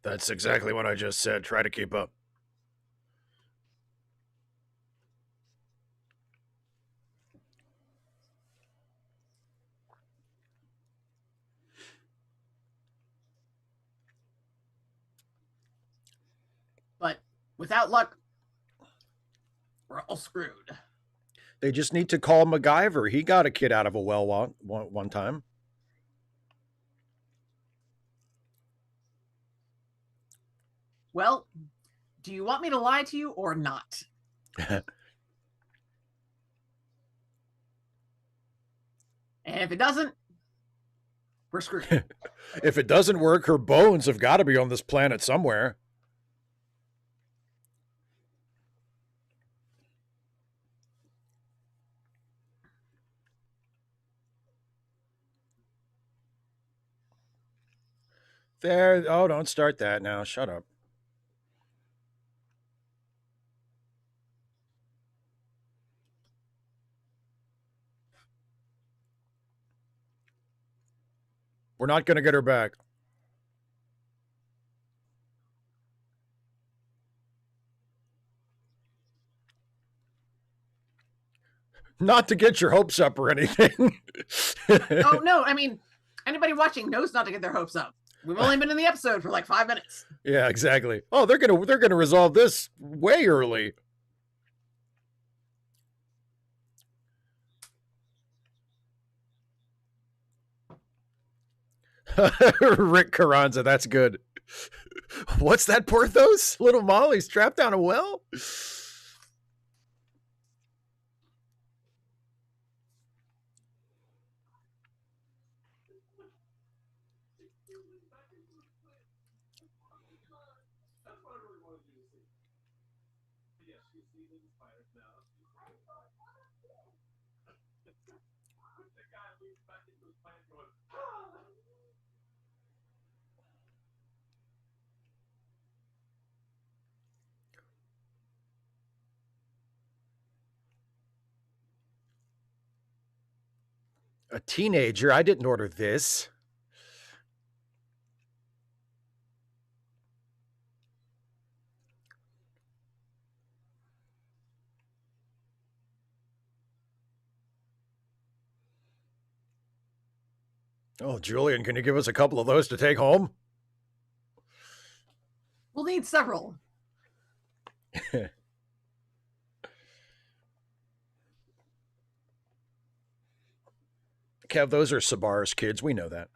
That's exactly what I just said. Try to keep up. But without luck, we're all screwed. They just need to call MacGyver. He got a kid out of a well one time. Well, do you want me to lie to you or not? And if it doesn't, we're screwed. If it doesn't work, her bones have got to be on this planet somewhere. There. Oh, don't start that now. Shut up. We're not going to get her back. Not to get your hopes up or anything. Oh, no. I mean, anybody watching knows not to get their hopes up. We've only been in the episode for like 5 minutes. Yeah, exactly. Oh, they're gonna resolve this way early. Rick Carranza, that's good. What's that, Porthos? Little Molly's trapped down a well? A teenager? I didn't order this. Oh, Julian, can you give us a couple of those to take home? We'll need several. Kev, those are Sabar's kids. We know that.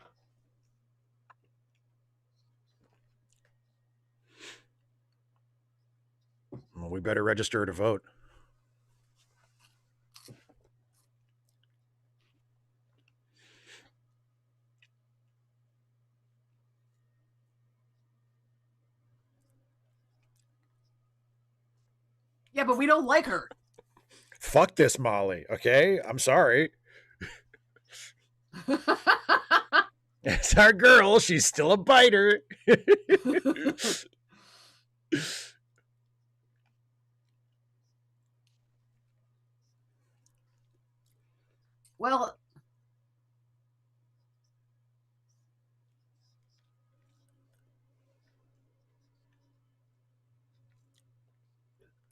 Well, we better register to vote. Yeah, but we don't like her. Fuck this Molly, okay? I'm sorry. It's our girl. She's still a biter. Well,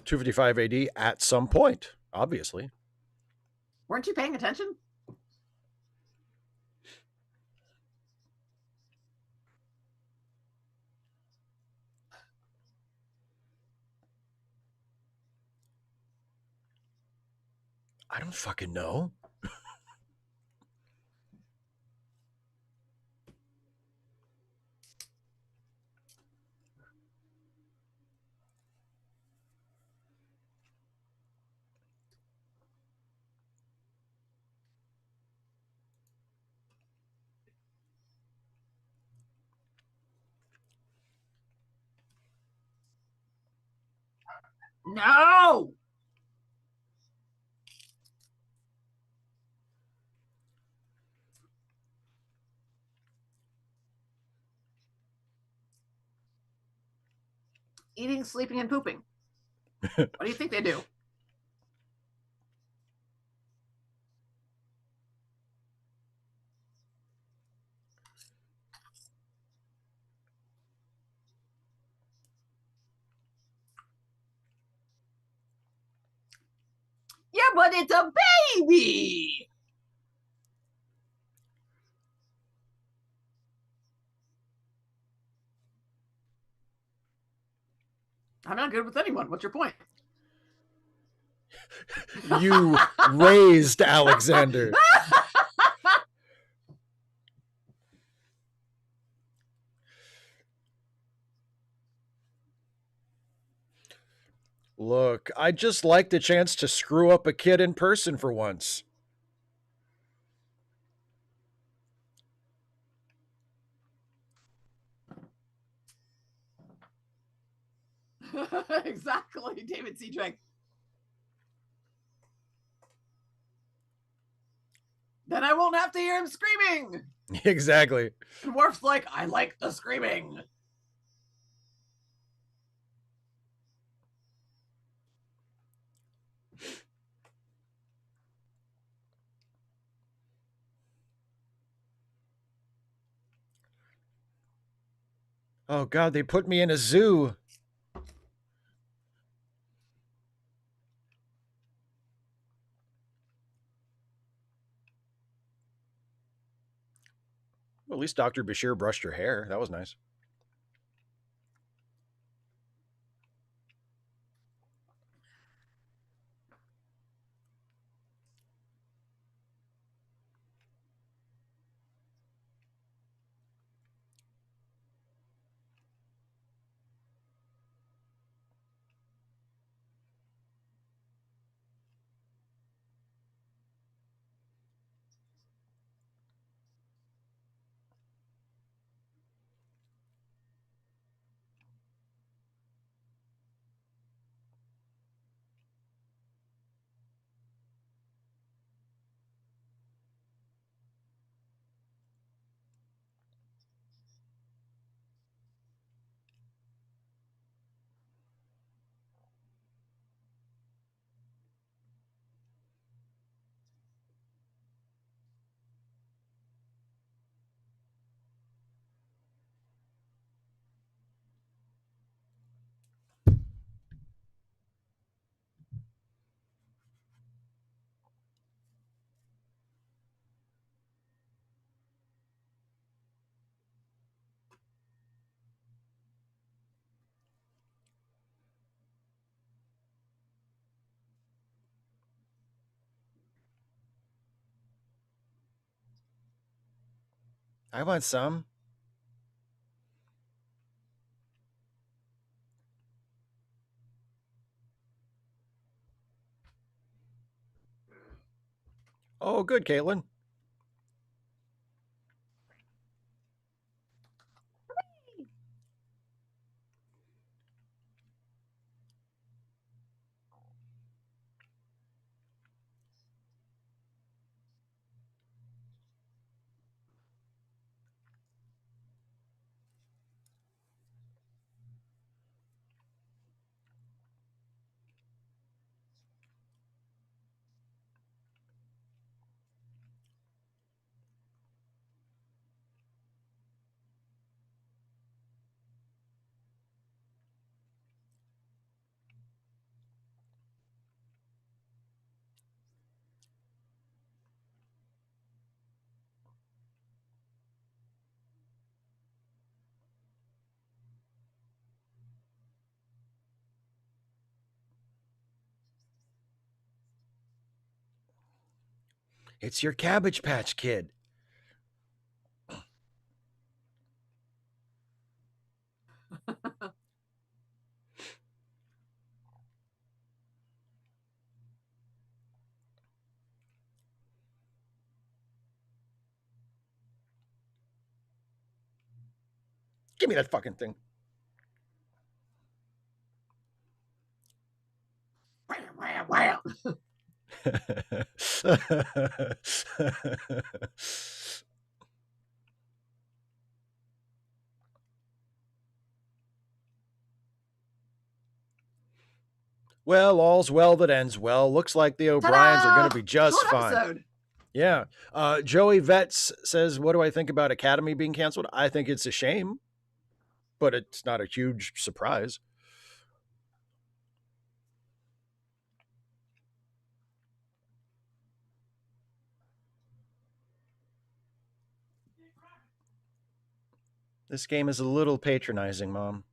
255 AD at some point, obviously. weren't you paying attention? I don't fucking know. No. Eating, sleeping, and pooping. What do you think they do? Yeah, but it's a baby. I'm not good with anyone. What's your point? You raised Alexander. Look, I just like the chance to screw up a kid in person for once. Exactly, David C. Drake. Then I won't have to hear him screaming. Exactly. And Worf's like, I like the screaming. Oh god, they put me in a zoo. Well, at least Dr. Bashir brushed her hair. That was nice. I want some. Oh, good, Caitlin. It's your Cabbage Patch Kid. Give me that fucking thing. Wow, wow. Well, all's well that ends well. Looks like the O'Briens are going to be just Short fine. episode. Yeah. Joey Vetz says, what do I think about Academy being canceled? I think it's a shame, but it's not a huge surprise. This game is a little patronizing, Mom.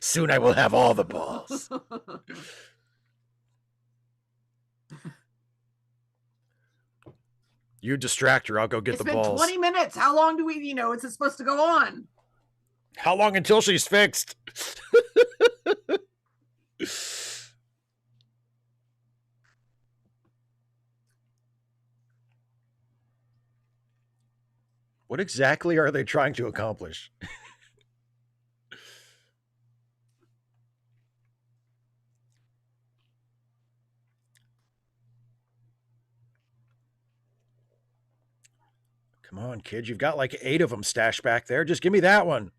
Soon I will have all the balls. You distract her. I'll go get the balls. It's been 20 minutes. How long do we, is it supposed to go on? How long until she's fixed? What exactly are they trying to accomplish? Come on, kid. You've got like 8 of them stashed back there. Just give me that one.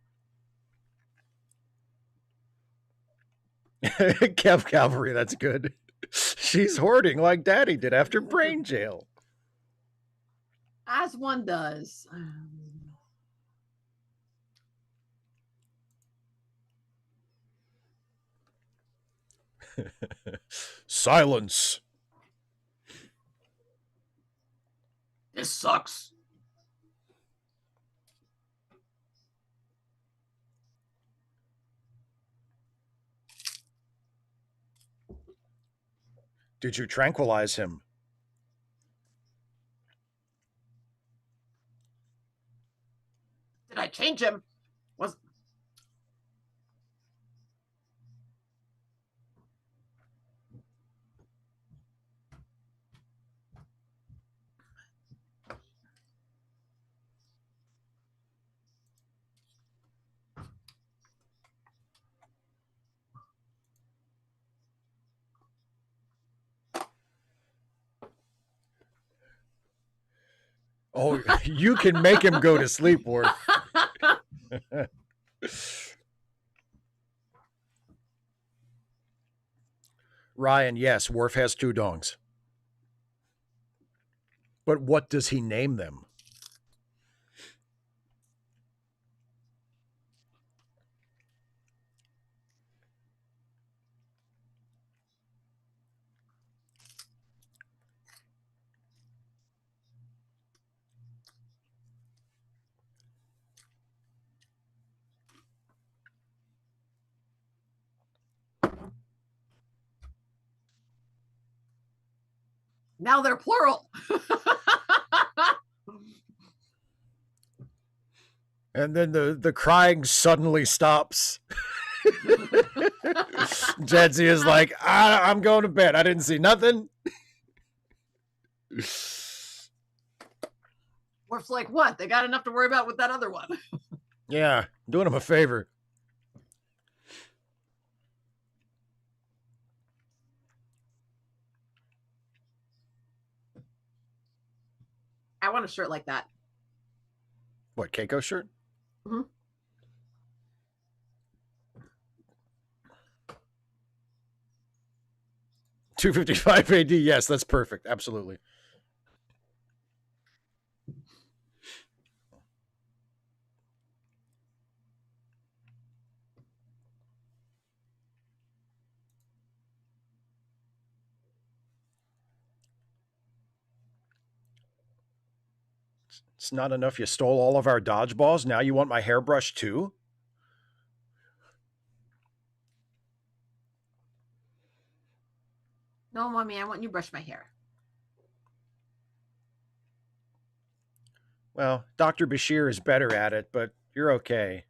Kev Calvary, that's good. She's hoarding like Daddy did after brain jail. As one does. Silence. This sucks. Did you tranquilize him? Did I change him? Was Oh, you can make him go to sleep, Worf. Ryan, yes, Worf has 2 dongs. But what does he name them? now they're plural. And then the crying suddenly stops. Jadzia is like, I'm going to bed. I didn't see nothing. Worf's like, what? They got enough to worry about with that other one. Yeah, doing him a favor. I want a shirt like that. What, Keiko shirt? Mm-hmm. $255 AD. Yes, that's perfect. Absolutely. It's not enough you stole all of our dodgeballs. Now you want my hairbrush too? No, mommy, I want you to brush my hair. Well, Dr. Bashir is better at it, but you're okay.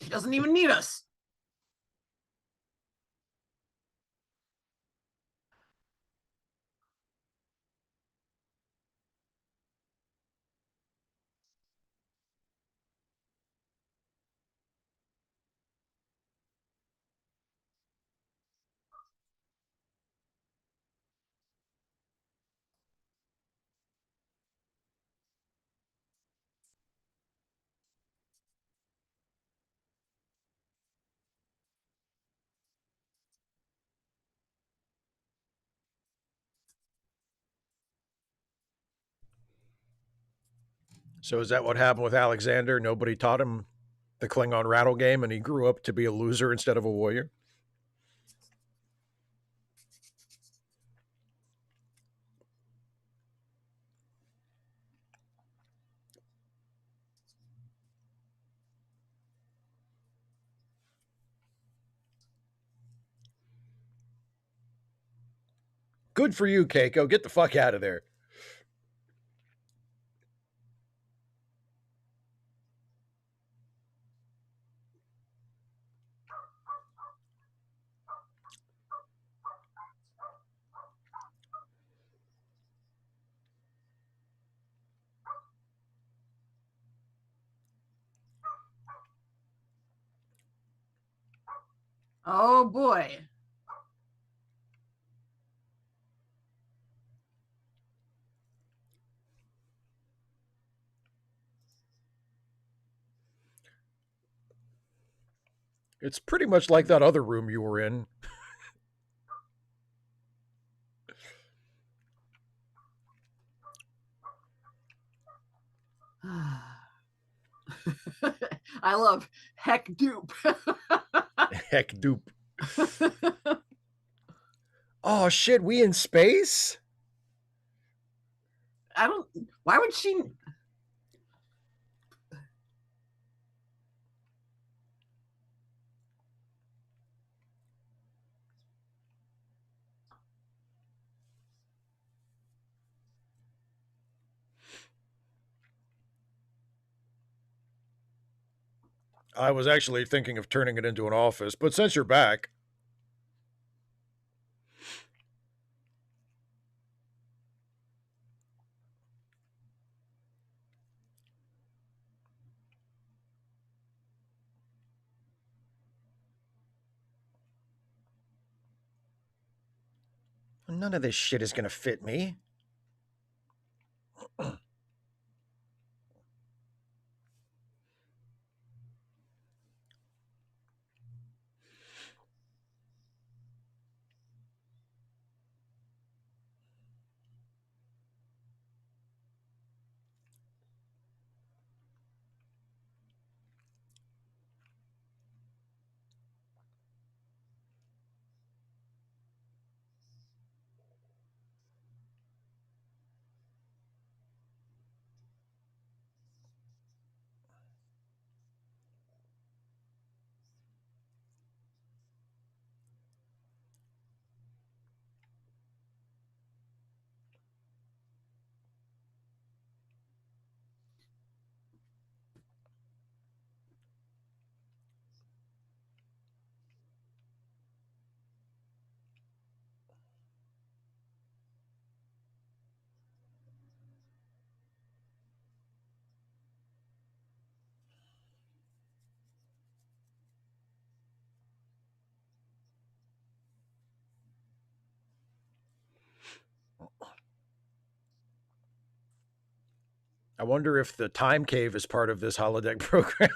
She doesn't even need us. So is that what happened with Alexander? Nobody taught him the Klingon rattle game, and he grew up to be a loser instead of a warrior? Good for you, Keiko. Get the fuck out of there. Oh boy. It's pretty much like that other room you were in. I love heck dupe. Heck dupe. Oh shit, we in space? I don't. Why would she? I was actually thinking of turning it into an office, but since you're back, none of this shit is gonna fit me. I wonder if the time cave is part of this holodeck program.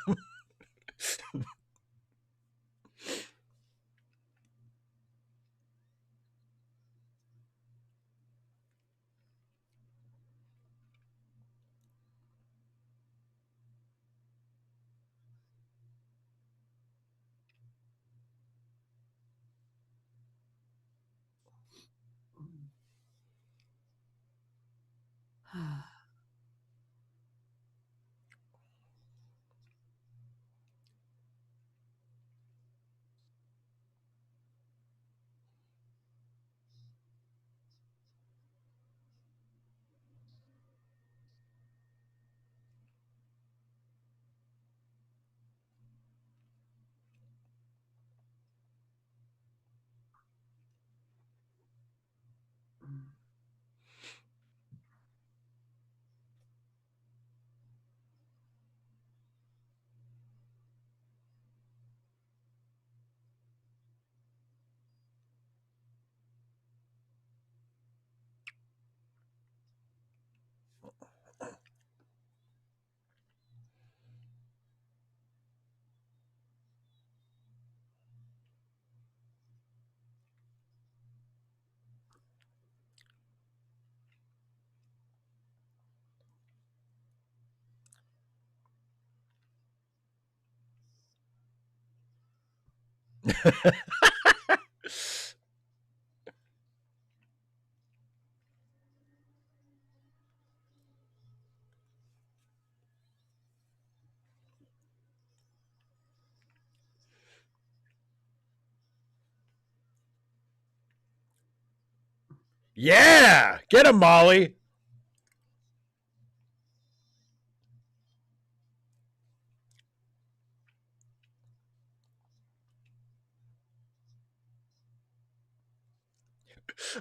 Yeah, get him, Molly.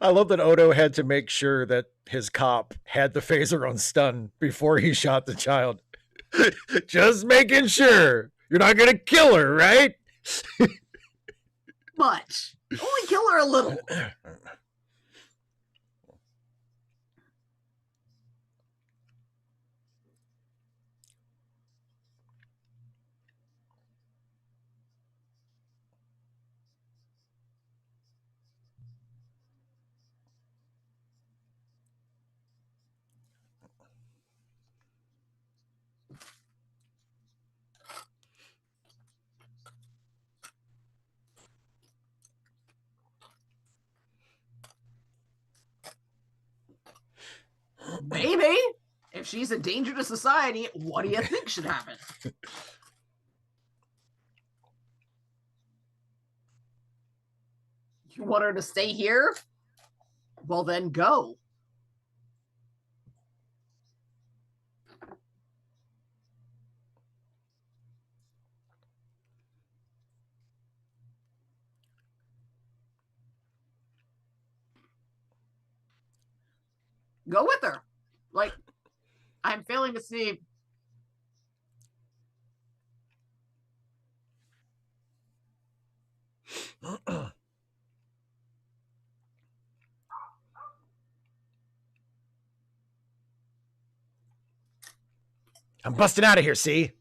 I love that Odo had to make sure that his cop had the phaser on stun before he shot the child. Just making sure you're not going to kill her, right? Much. Only kill her a little. Maybe. If she's a danger to society, what do you think should happen? You want her to stay here? Well, then go. Go with her. Like, I'm failing to see. I'm busting out of here, see?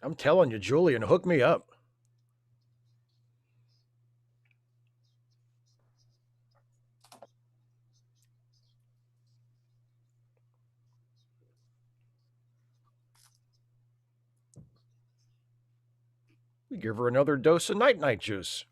I'm telling you, Julian, hook me up. Give her another dose of night-night juice.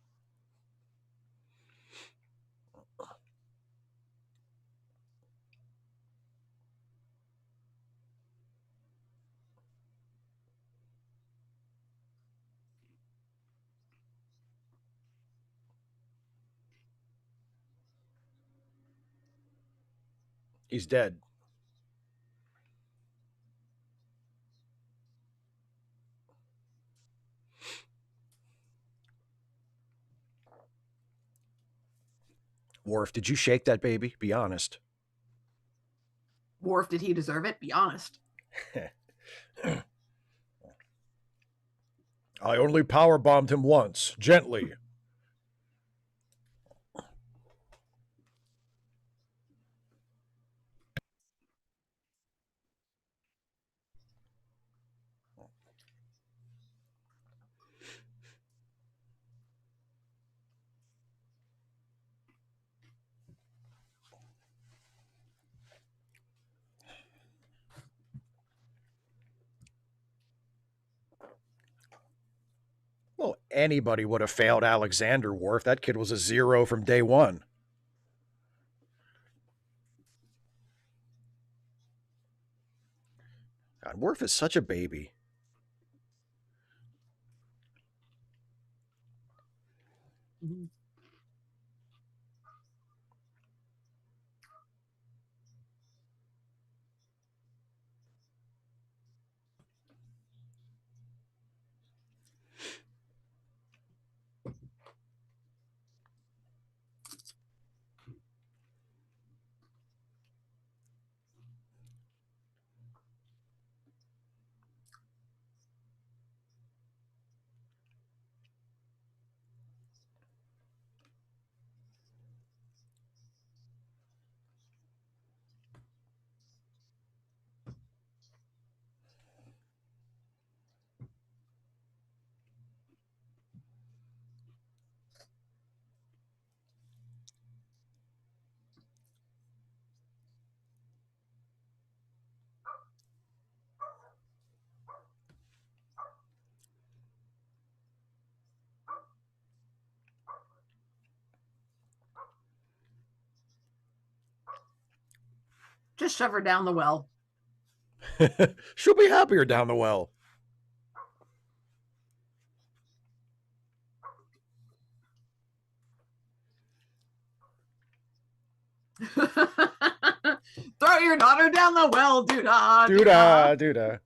He's dead. Worf, did you shake that baby? Be honest. Worf, did he deserve it? Be honest. I only power bombed him once, gently. Well, anybody would have failed Alexander Worf. That kid was a zero from day one. God, Worf is such a baby. Mm-hmm. Just shove her down the well. She'll be happier down the well. Throw your daughter down the well, doo-dah, Doo-dah, doo-dah.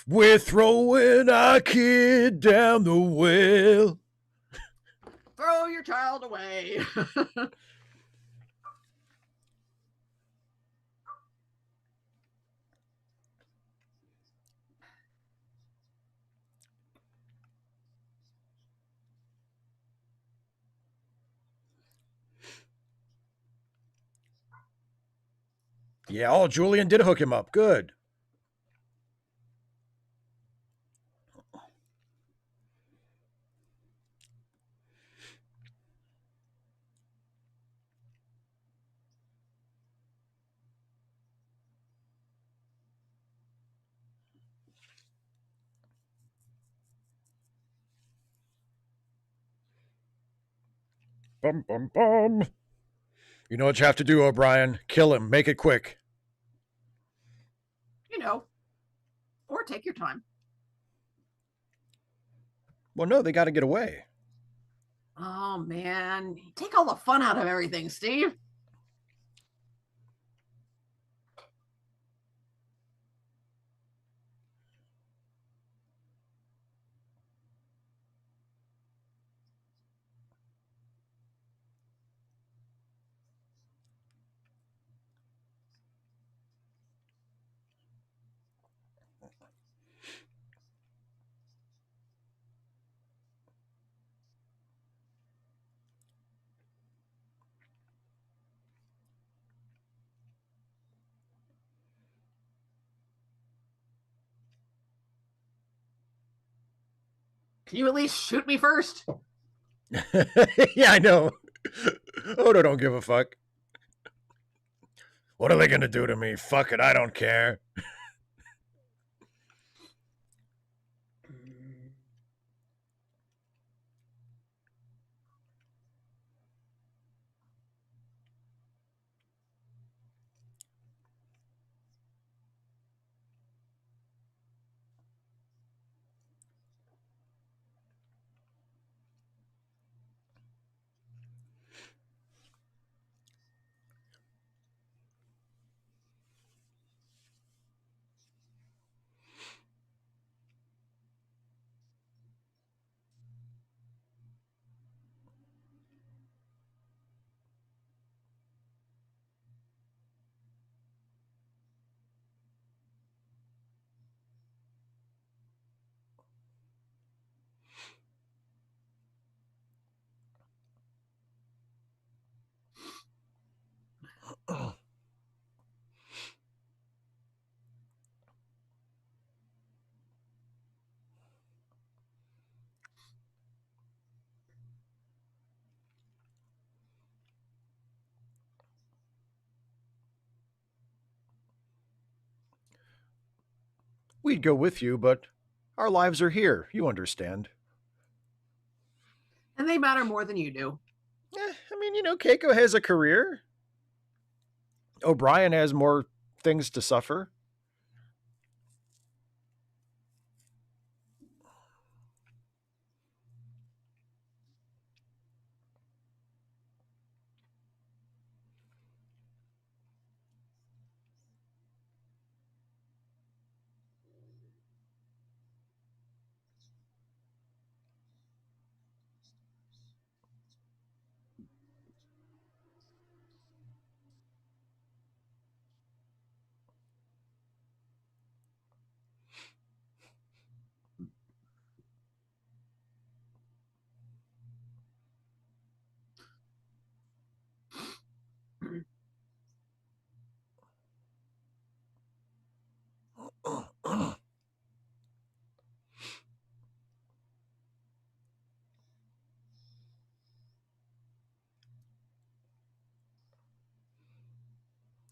We're throwing our kid down the well. Throw your child away. Yeah, oh, Julian did hook him up. Good. Bum, bum, bum. You know what you have to do, O'Brien? Kill him. Make it quick. You know, or take your time. Well, no, they got to get away. Oh, man. Take all the fun out of everything, Steve. Can you at least shoot me first? Yeah, I know. Odo don't give a fuck. What are they going to do to me? Fuck it, I don't care. We'd go with you, but our lives are here. You understand. And they matter more than you do. I mean, Keiko has a career. O'Brien has more things to suffer.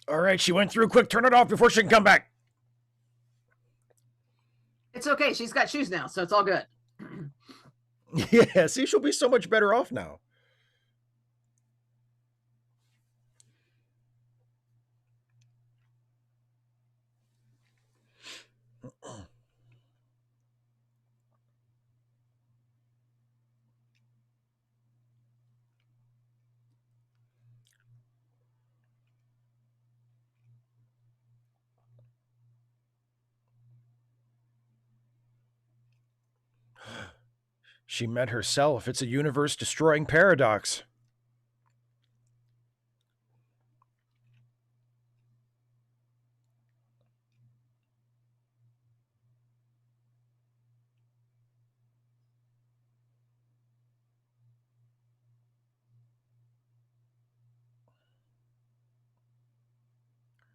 All right, she went through. Quick, turn it off before she can come back. It's okay. She's got shoes now, so it's all good. Yeah, see, she'll be so much better off now. She met herself. It's a universe destroying paradox.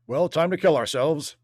Well, time to kill ourselves.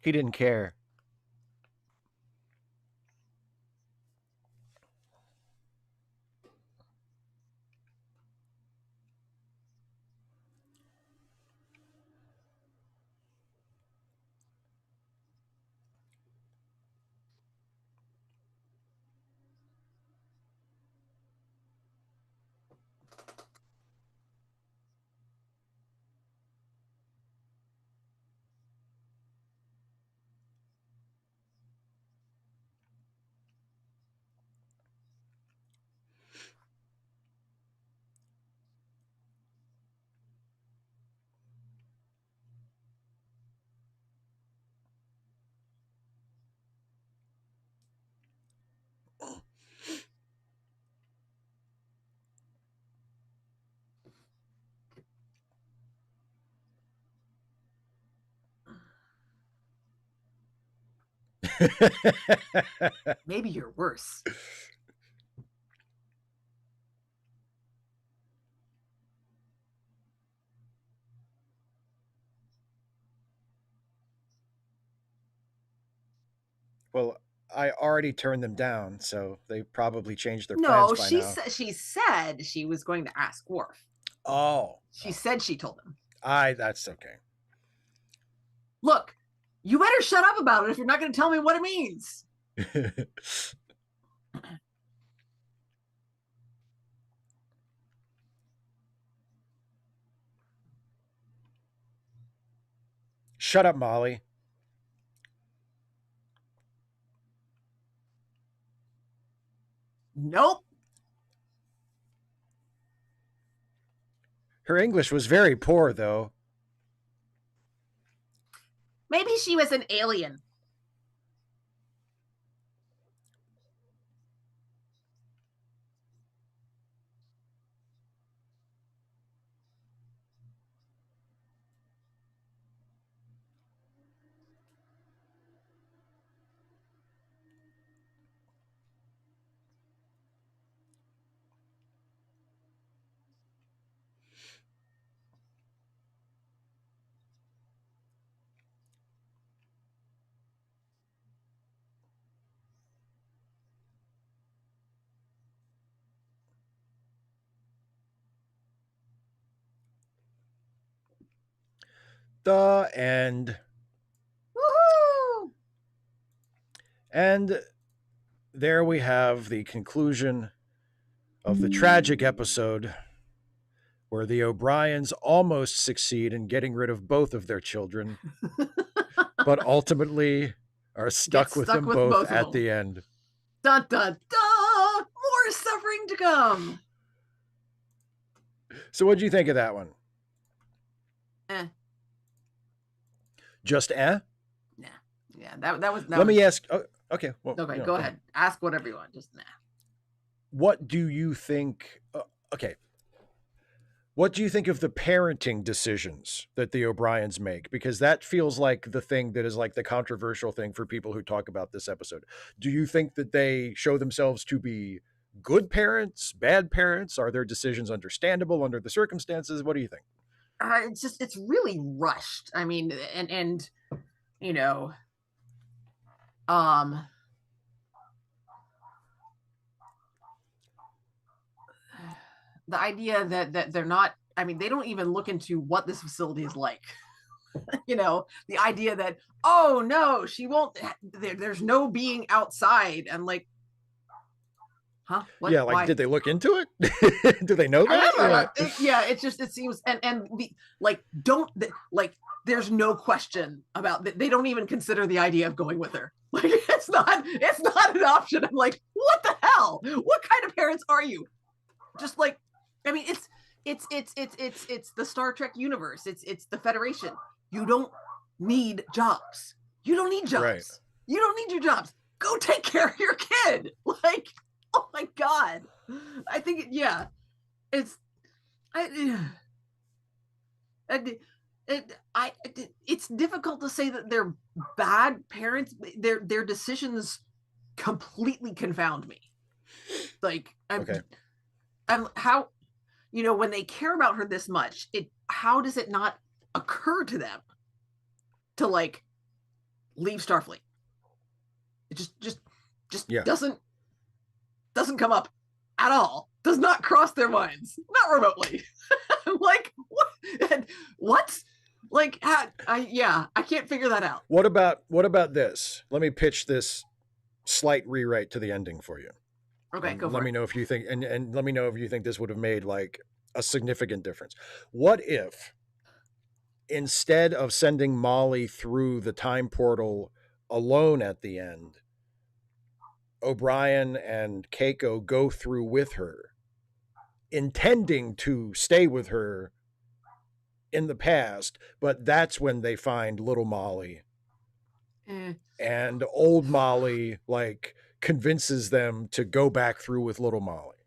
He didn't care. Maybe you're worse. Well, I already turned them down, so they probably changed their plans No, by now. she said she was going to ask Worf. Oh. She said she told him. That's okay. Look, you better shut up about it if you're not going to tell me what it means. Shut up, Molly. Nope. Her English was very poor, though. Maybe she was an alien. The end. Woohoo! And there we have the conclusion of the tragic episode where the O'Briens almost succeed in getting rid of both of their children, but ultimately are stuck with them both at the end. Dun dun dun! More suffering to come. So what do you think of that one? Just Nah. Yeah, that was. Let me ask. Oh, okay. Well, okay, go ahead. Ask whatever you want. Just nah. What do you think? Okay. What do you think of the parenting decisions that the O'Briens make? Because that feels like the thing that is like the controversial thing for people who talk about this episode. Do you think that they show themselves to be good parents, bad parents? Are their decisions understandable under the circumstances? What do you think? It's really rushed. I mean, and you know, the idea that they're not, I mean, they don't even look into what this facility is like. The idea that, oh no, she won't, there's no being outside. I'm like, huh? What? Yeah, like, why? Did they look into it? Do they know that? It seems, and the, like, there's no question about that. They don't even consider the idea of going with her. Like, it's not an option. I'm like, what the hell? What kind of parents are you? Just like, I mean, it's the Star Trek universe. It's the Federation. You don't need jobs. You don't need jobs. Right. You don't need your jobs. Go take care of your kid. Like, oh my God. I think, it's difficult to say that they're bad parents. Their decisions completely confound me. Like, how, when they care about her this much, how does it not occur to them to like leave Starfleet? It just doesn't come up at all. Does not cross their minds, not remotely. I'm like, what? Like, I can't figure that out. What about this? Let me pitch this slight rewrite to the ending for you. Okay, go for it. Let me know if you think, and let me know if you think this would have made like a significant difference. What if instead of sending Molly through the time portal alone at the end, O'Brien and Keiko go through with her, intending to stay with her in the past, but that's when they find little Molly. And old Molly, like, convinces them to go back through with little Molly.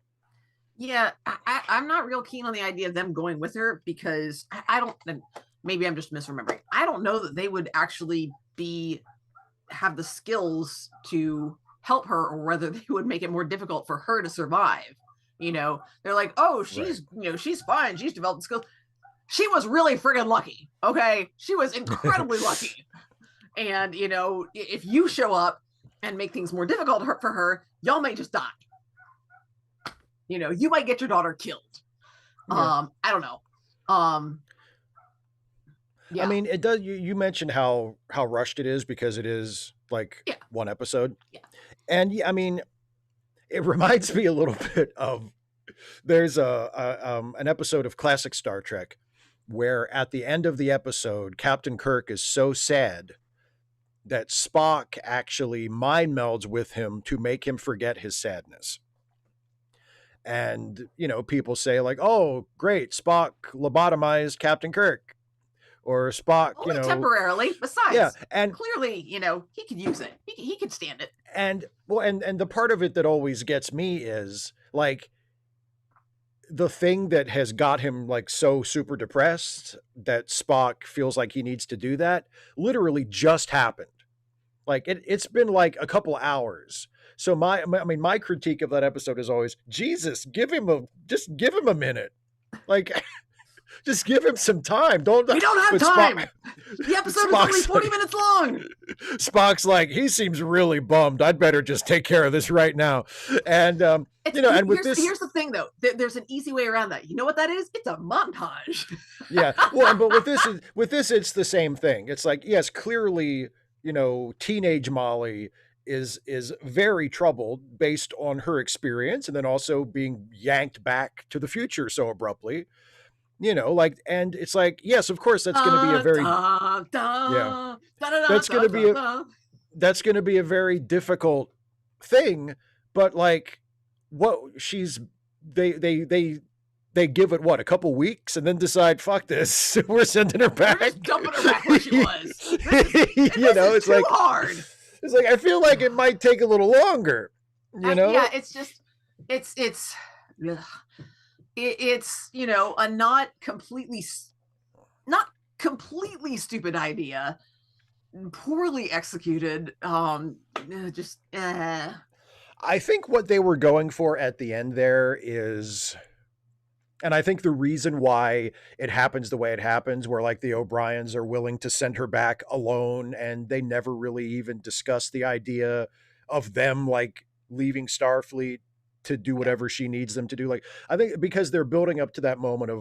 Yeah, I'm not real keen on the idea of them going with her because I don't, maybe I'm just misremembering. I don't know that they would actually have the skills to help her, or whether they would make it more difficult for her to survive. They're like, oh, she's, right. She's fine. She's developed skills. She was really friggin' lucky. Okay. She was incredibly lucky. And, if you show up and make things more difficult for her, y'all may just die. You might get your daughter killed. Yeah. I don't know. Yeah. I mean, it does. You mentioned how rushed it is because it is like one episode. Yeah. And I mean, it reminds me a little bit of, there's an episode of classic Star Trek where at the end of the episode, Captain Kirk is so sad that Spock actually mind melds with him to make him forget his sadness. And, people say, like, oh, great, Spock lobotomized Captain Kirk. Or Spock, Only temporarily. Yeah. Besides, And clearly, he could use it. He could stand it. and the part of it that always gets me is like the thing that has got him like so super depressed that Spock feels like he needs to do that literally just happened. Like it's been like a couple hours. So my critique of that episode is always, Jesus, just give him a minute. Like just give him some time. We don't have time. The episode is only 40 minutes long. Spock's like, he seems really bummed. I'd better just take care of this right now. And and with here's the thing though. There's an easy way around that. You know what that is? It's a montage. Yeah. Well, but with this, it's the same thing. It's like, yes, clearly, teenage Molly is very troubled based on her experience, and then also being yanked back to the future so abruptly. And it's like, yes, of course, that's going to be a very that's going to be a very difficult thing. But like, what they give it a couple weeks and then decide, fuck this, we're sending her back. We're just dumping her back where she was. It's like hard. It's like I feel like it might take a little longer. Yeah, it's just it's a not completely stupid idea, poorly executed. I think what they were going for at the end there is, and I think the reason why it happens the way it happens, where like the O'Briens are willing to send her back alone, and they never really even discuss the idea of them like leaving Starfleet to do whatever she needs them to do. Like, I think because they're building up to that moment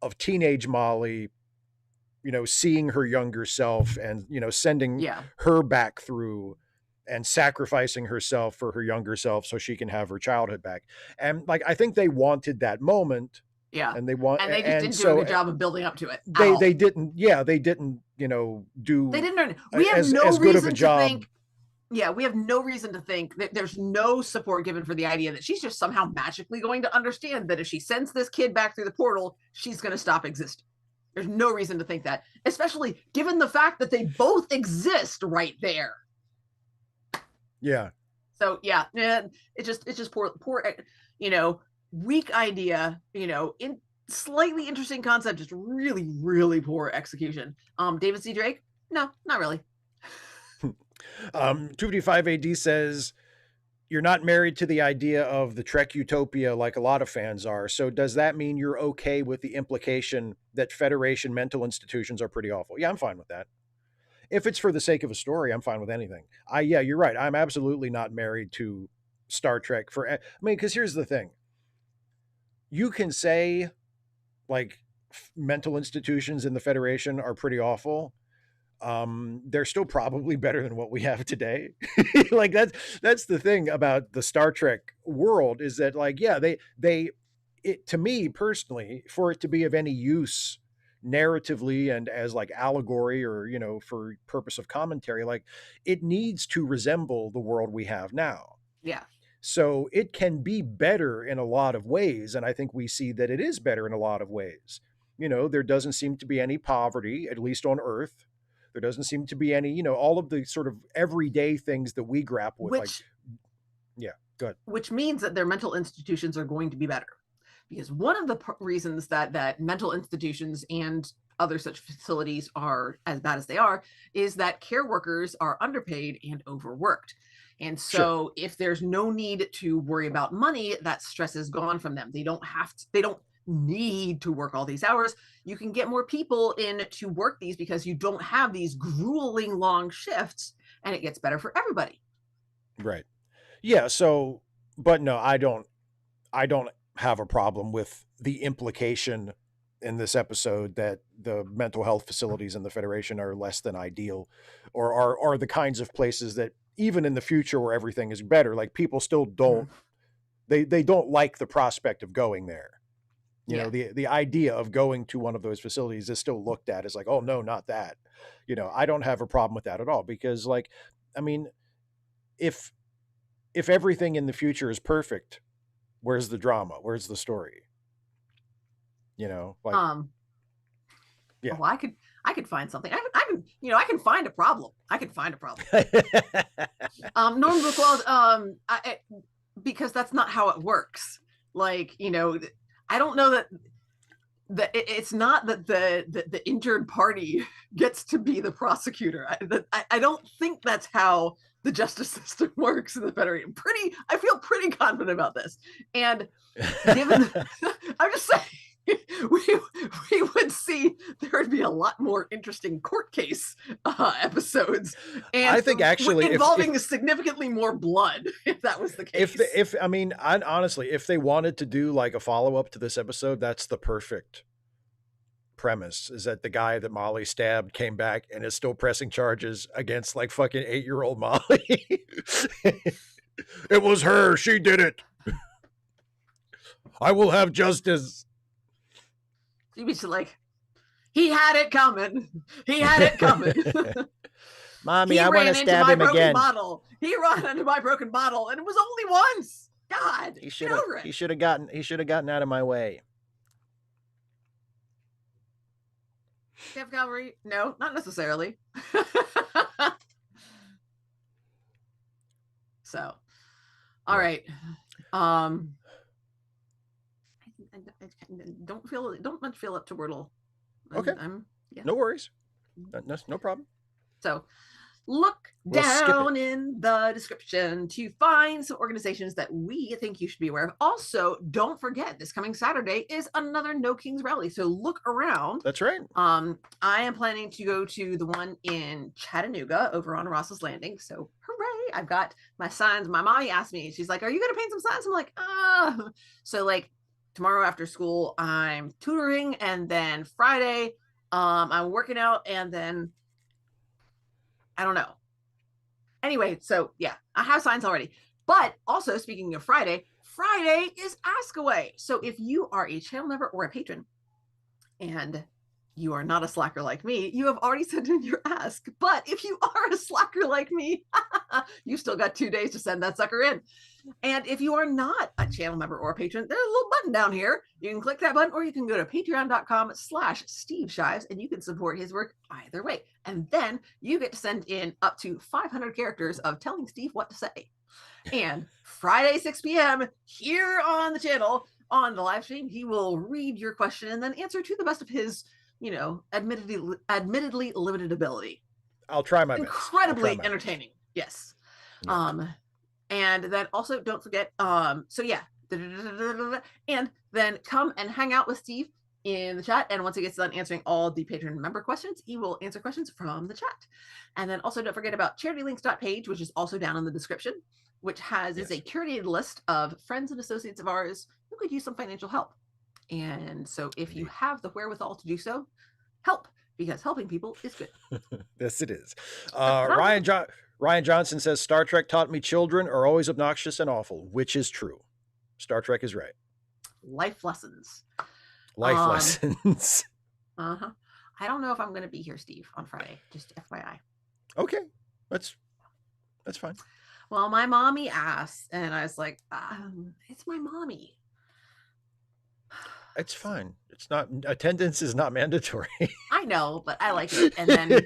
of teenage Molly, seeing her younger self and, sending her back through and sacrificing herself for her younger self so she can have her childhood back. And like, I think they wanted that moment. Yeah. And they didn't do a good job of building up to it. They didn't, do they didn't we have no reason to think. Yeah, we have no reason to think that there's no support given for the idea that she's just somehow magically going to understand that if she sends this kid back through the portal, she's going to stop existing. There's no reason to think that, especially given the fact that they both exist right there. Yeah. So yeah, it's just poor, weak idea, in slightly interesting concept, just really, really poor execution. David C. Drake? No, not really. 255 AD says, you're not married to the idea of the Trek utopia like a lot of fans are. So does that mean you're okay with the implication that Federation mental institutions are pretty awful? Yeah, I'm fine with that. If it's for the sake of a story, I'm fine with anything. Yeah, you're right. I'm absolutely not married to Star Trek because here's the thing. You can say like mental institutions in the Federation are pretty awful. They're still probably better than what we have today. Like that's the thing about the Star Trek world, is that like, yeah, to me personally, for it to be of any use narratively and as like allegory or, for purpose of commentary, like it needs to resemble the world we have now. Yeah. So it can be better in a lot of ways. And I think we see that it is better in a lot of ways. There doesn't seem to be any poverty, at least on Earth. There doesn't seem to be any, all of the sort of everyday things that we grapple with. Good. Which means that their mental institutions are going to be better. Because one of the reasons that mental institutions and other such facilities are as bad as they are is that care workers are underpaid and overworked. And so if there's no need to worry about money, that stress is gone from them. They don't need to work all these hours. You can get more people in to work these because you don't have these grueling long shifts, and it gets better for everybody. Right. Yeah. So, but no, I don't have a problem with the implication in this episode that the mental health facilities in the Federation are less than ideal, or are the kinds of places that even in the future where everything is better, like people still don't, they don't like the prospect of going there. You know, the idea of going to one of those facilities is still looked at as like, oh no, not that. You know, I don't have a problem with that at all, because like, I mean, if everything in the future is perfect, where's the drama? Where's the story? You know, like, yeah. Oh, I could find something. I can, you know, I can find a problem. I can find a problem. Norman Buchwald, because that's not how it works. Like, you know, I don't know that it's not that the injured party gets to be the prosecutor. I don't think that's how the justice system works in the Federation. I feel pretty confident about this. And given, I'm just saying, we would see there would be a lot more interesting court case episodes, and I think actually involving significantly more blood, if that was the case. If I mean, honestly, if they wanted to do like a follow-up to this episode, that's the perfect premise, is that the guy that Molly stabbed came back and is still pressing charges against like fucking 8-year-old Molly. It was her, she did it. I will have justice. You'd be like, he had it coming. He had it coming. Mommy, I want to stab him again. He ran into my broken bottle, and it was only once. God, he should have gotten out of my way. Dev Cavalry? No, not necessarily. So, all right. Don't much feel up to Wordle. Okay. Yeah. No worries. No problem. So look down in the description to find some organizations that we think you should be aware of. Also, don't forget, this coming Saturday is another No Kings rally. So look around. That's right. I am planning to go to the one in Chattanooga over on Ross's Landing. So hooray. I've got my signs. My mommy asked me, she's like, are you going to paint some signs? I'm like, So like, tomorrow after school, I'm tutoring, and then Friday, I'm working out, and then I don't know. Anyway, so yeah, I have signs already. But also, speaking of Friday is Ask Away. So if you are a channel member or a patron, and you are not a slacker like me, you have already sent in your ask. But if you are a slacker like me, you still got 2 days to send that sucker in. And if you are not a channel member or a patron, there's a little button down here. You can click that button, or you can go to patreon.com/Steve Shives, and you can support his work either way. And then you get to send in up to 500 characters of telling Steve what to say. And Friday, 6 p.m. here on the channel, on the live stream, he will read your question and then answer to the best of his, you know, admittedly limited ability. I'll try my best. Incredibly entertaining. Yes. Yeah. And then also don't forget, so yeah, and then come and hang out with Steve in the chat. And once he gets done answering all the patron member questions, he will answer questions from the chat. And then also don't forget about charitylinks.page, which is also down in the description, which is a curated list of friends and associates of ours who could use some financial help. And so if you have the wherewithal to do so, help, because helping people is good. Yes, it is. Ryan Johnson says, Star Trek taught me children are always obnoxious and awful, which is true. Star Trek is right. Life lessons. Lessons. I don't know if I'm going to be here, Steve, on Friday. Just FYI. Okay. That's fine. Well, my mommy asked, and I was like, it's my mommy. It's fine. It's not, attendance is not mandatory. I know, but I like it. And then,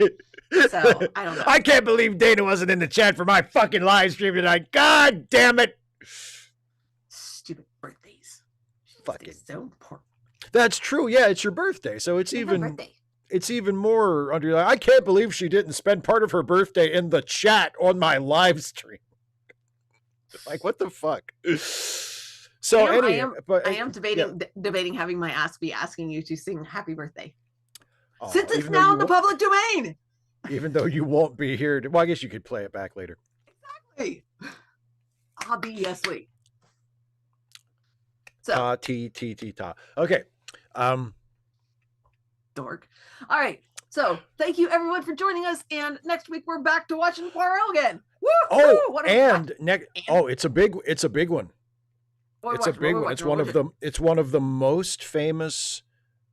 so I don't know. I can't believe Dana wasn't in the chat for my fucking live stream tonight. God damn it. Stupid birthdays. Fucking so important. That's true. Yeah, it's your birthday. So it's even more under. I can't believe she didn't spend part of her birthday in the chat on my live stream. Like, what the fuck? So I am debating having my ask be asking you to sing happy birthday. Since it's now in the public domain. Even though you won't be here. Well, I guess you could play it back later. Exactly. Obviously. So ta. Okay. Dork. All right. So thank you everyone for joining us. And next week we're back to watching Poirot again. Woo! It's a big one. What are we It's a watching? What big are we one. watching? What are we watching? It's one of the most famous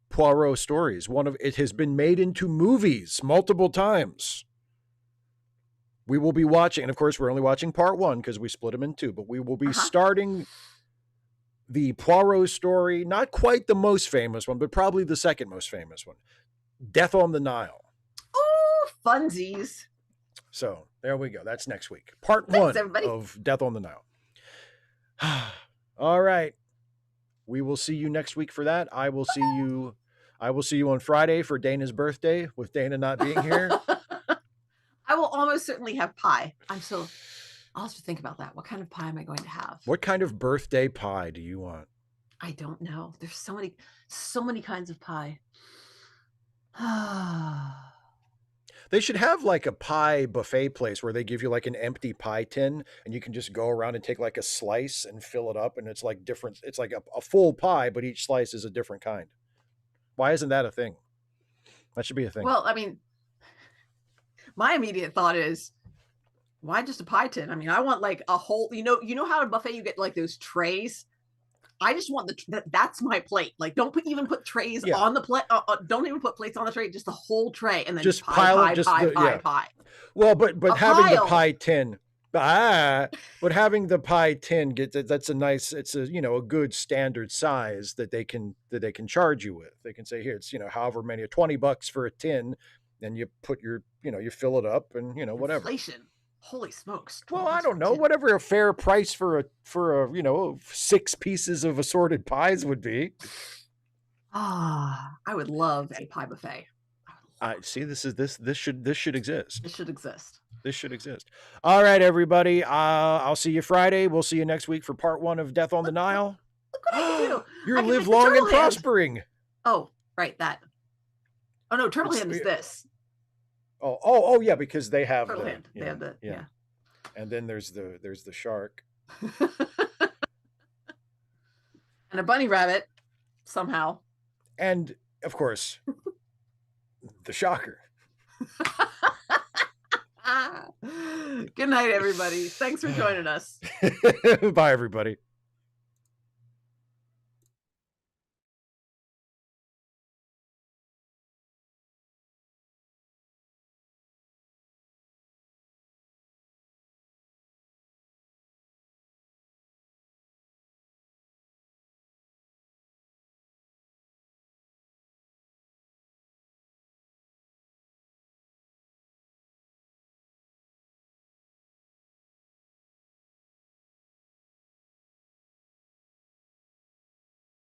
Poirot stories. It has been made into movies multiple times. We will be watching, and of course, we're only watching part one because we split them in two, but we will be starting the Poirot story, not quite the most famous one, but probably the second most famous one, Death on the Nile. Oh, funsies. So there we go. That's next week. Part Thanks, one everybody. of Death on the Nile. All right. We will see you next week for that. I will see you on Friday for Dana's birthday, with Dana not being here. I will almost certainly have pie. I'll have to think about that. What kind of pie am I going to have? What kind of birthday pie do you want? I don't know. There's so many kinds of pie. They should have like a pie buffet place where they give you like an empty pie tin and you can just go around and take like a slice and fill it up, and it's like different. It's like a full pie, but each slice is a different kind. Why isn't that a thing? That should be a thing. Well, I mean, my immediate thought is, why just a pie tin? I mean, I want like a whole, you know how at a buffet you get like those trays? I just want that's my plate. Like, don't even put trays on the plate. Don't even put plates on the tray. Just the whole tray, and then just pie. Well, but having the pie tin, but having the pie tin that's a nice. It's a a good standard size that they can charge you with. They can say, here, it's however many, $20 for a tin, and you put your you fill it up and whatever. Inflation. Holy smokes. Well, I don't know. Whatever a fair price for a 6 pieces of assorted pies would be. I would love a pie buffet. See, this should exist. It should exist. This should exist. All right, everybody. I'll see you Friday. We'll see you next week for part 1 of Death on the Nile. Look what I can do. You're live long and prospering. Oh, right, that. Oh no, Turtle Hand is this. Oh yeah, because they have Turtle Hand. They have the yeah. And then there's the shark. And a bunny rabbit somehow. And of course, the shocker. Good night, everybody. Thanks for joining us. Bye, everybody.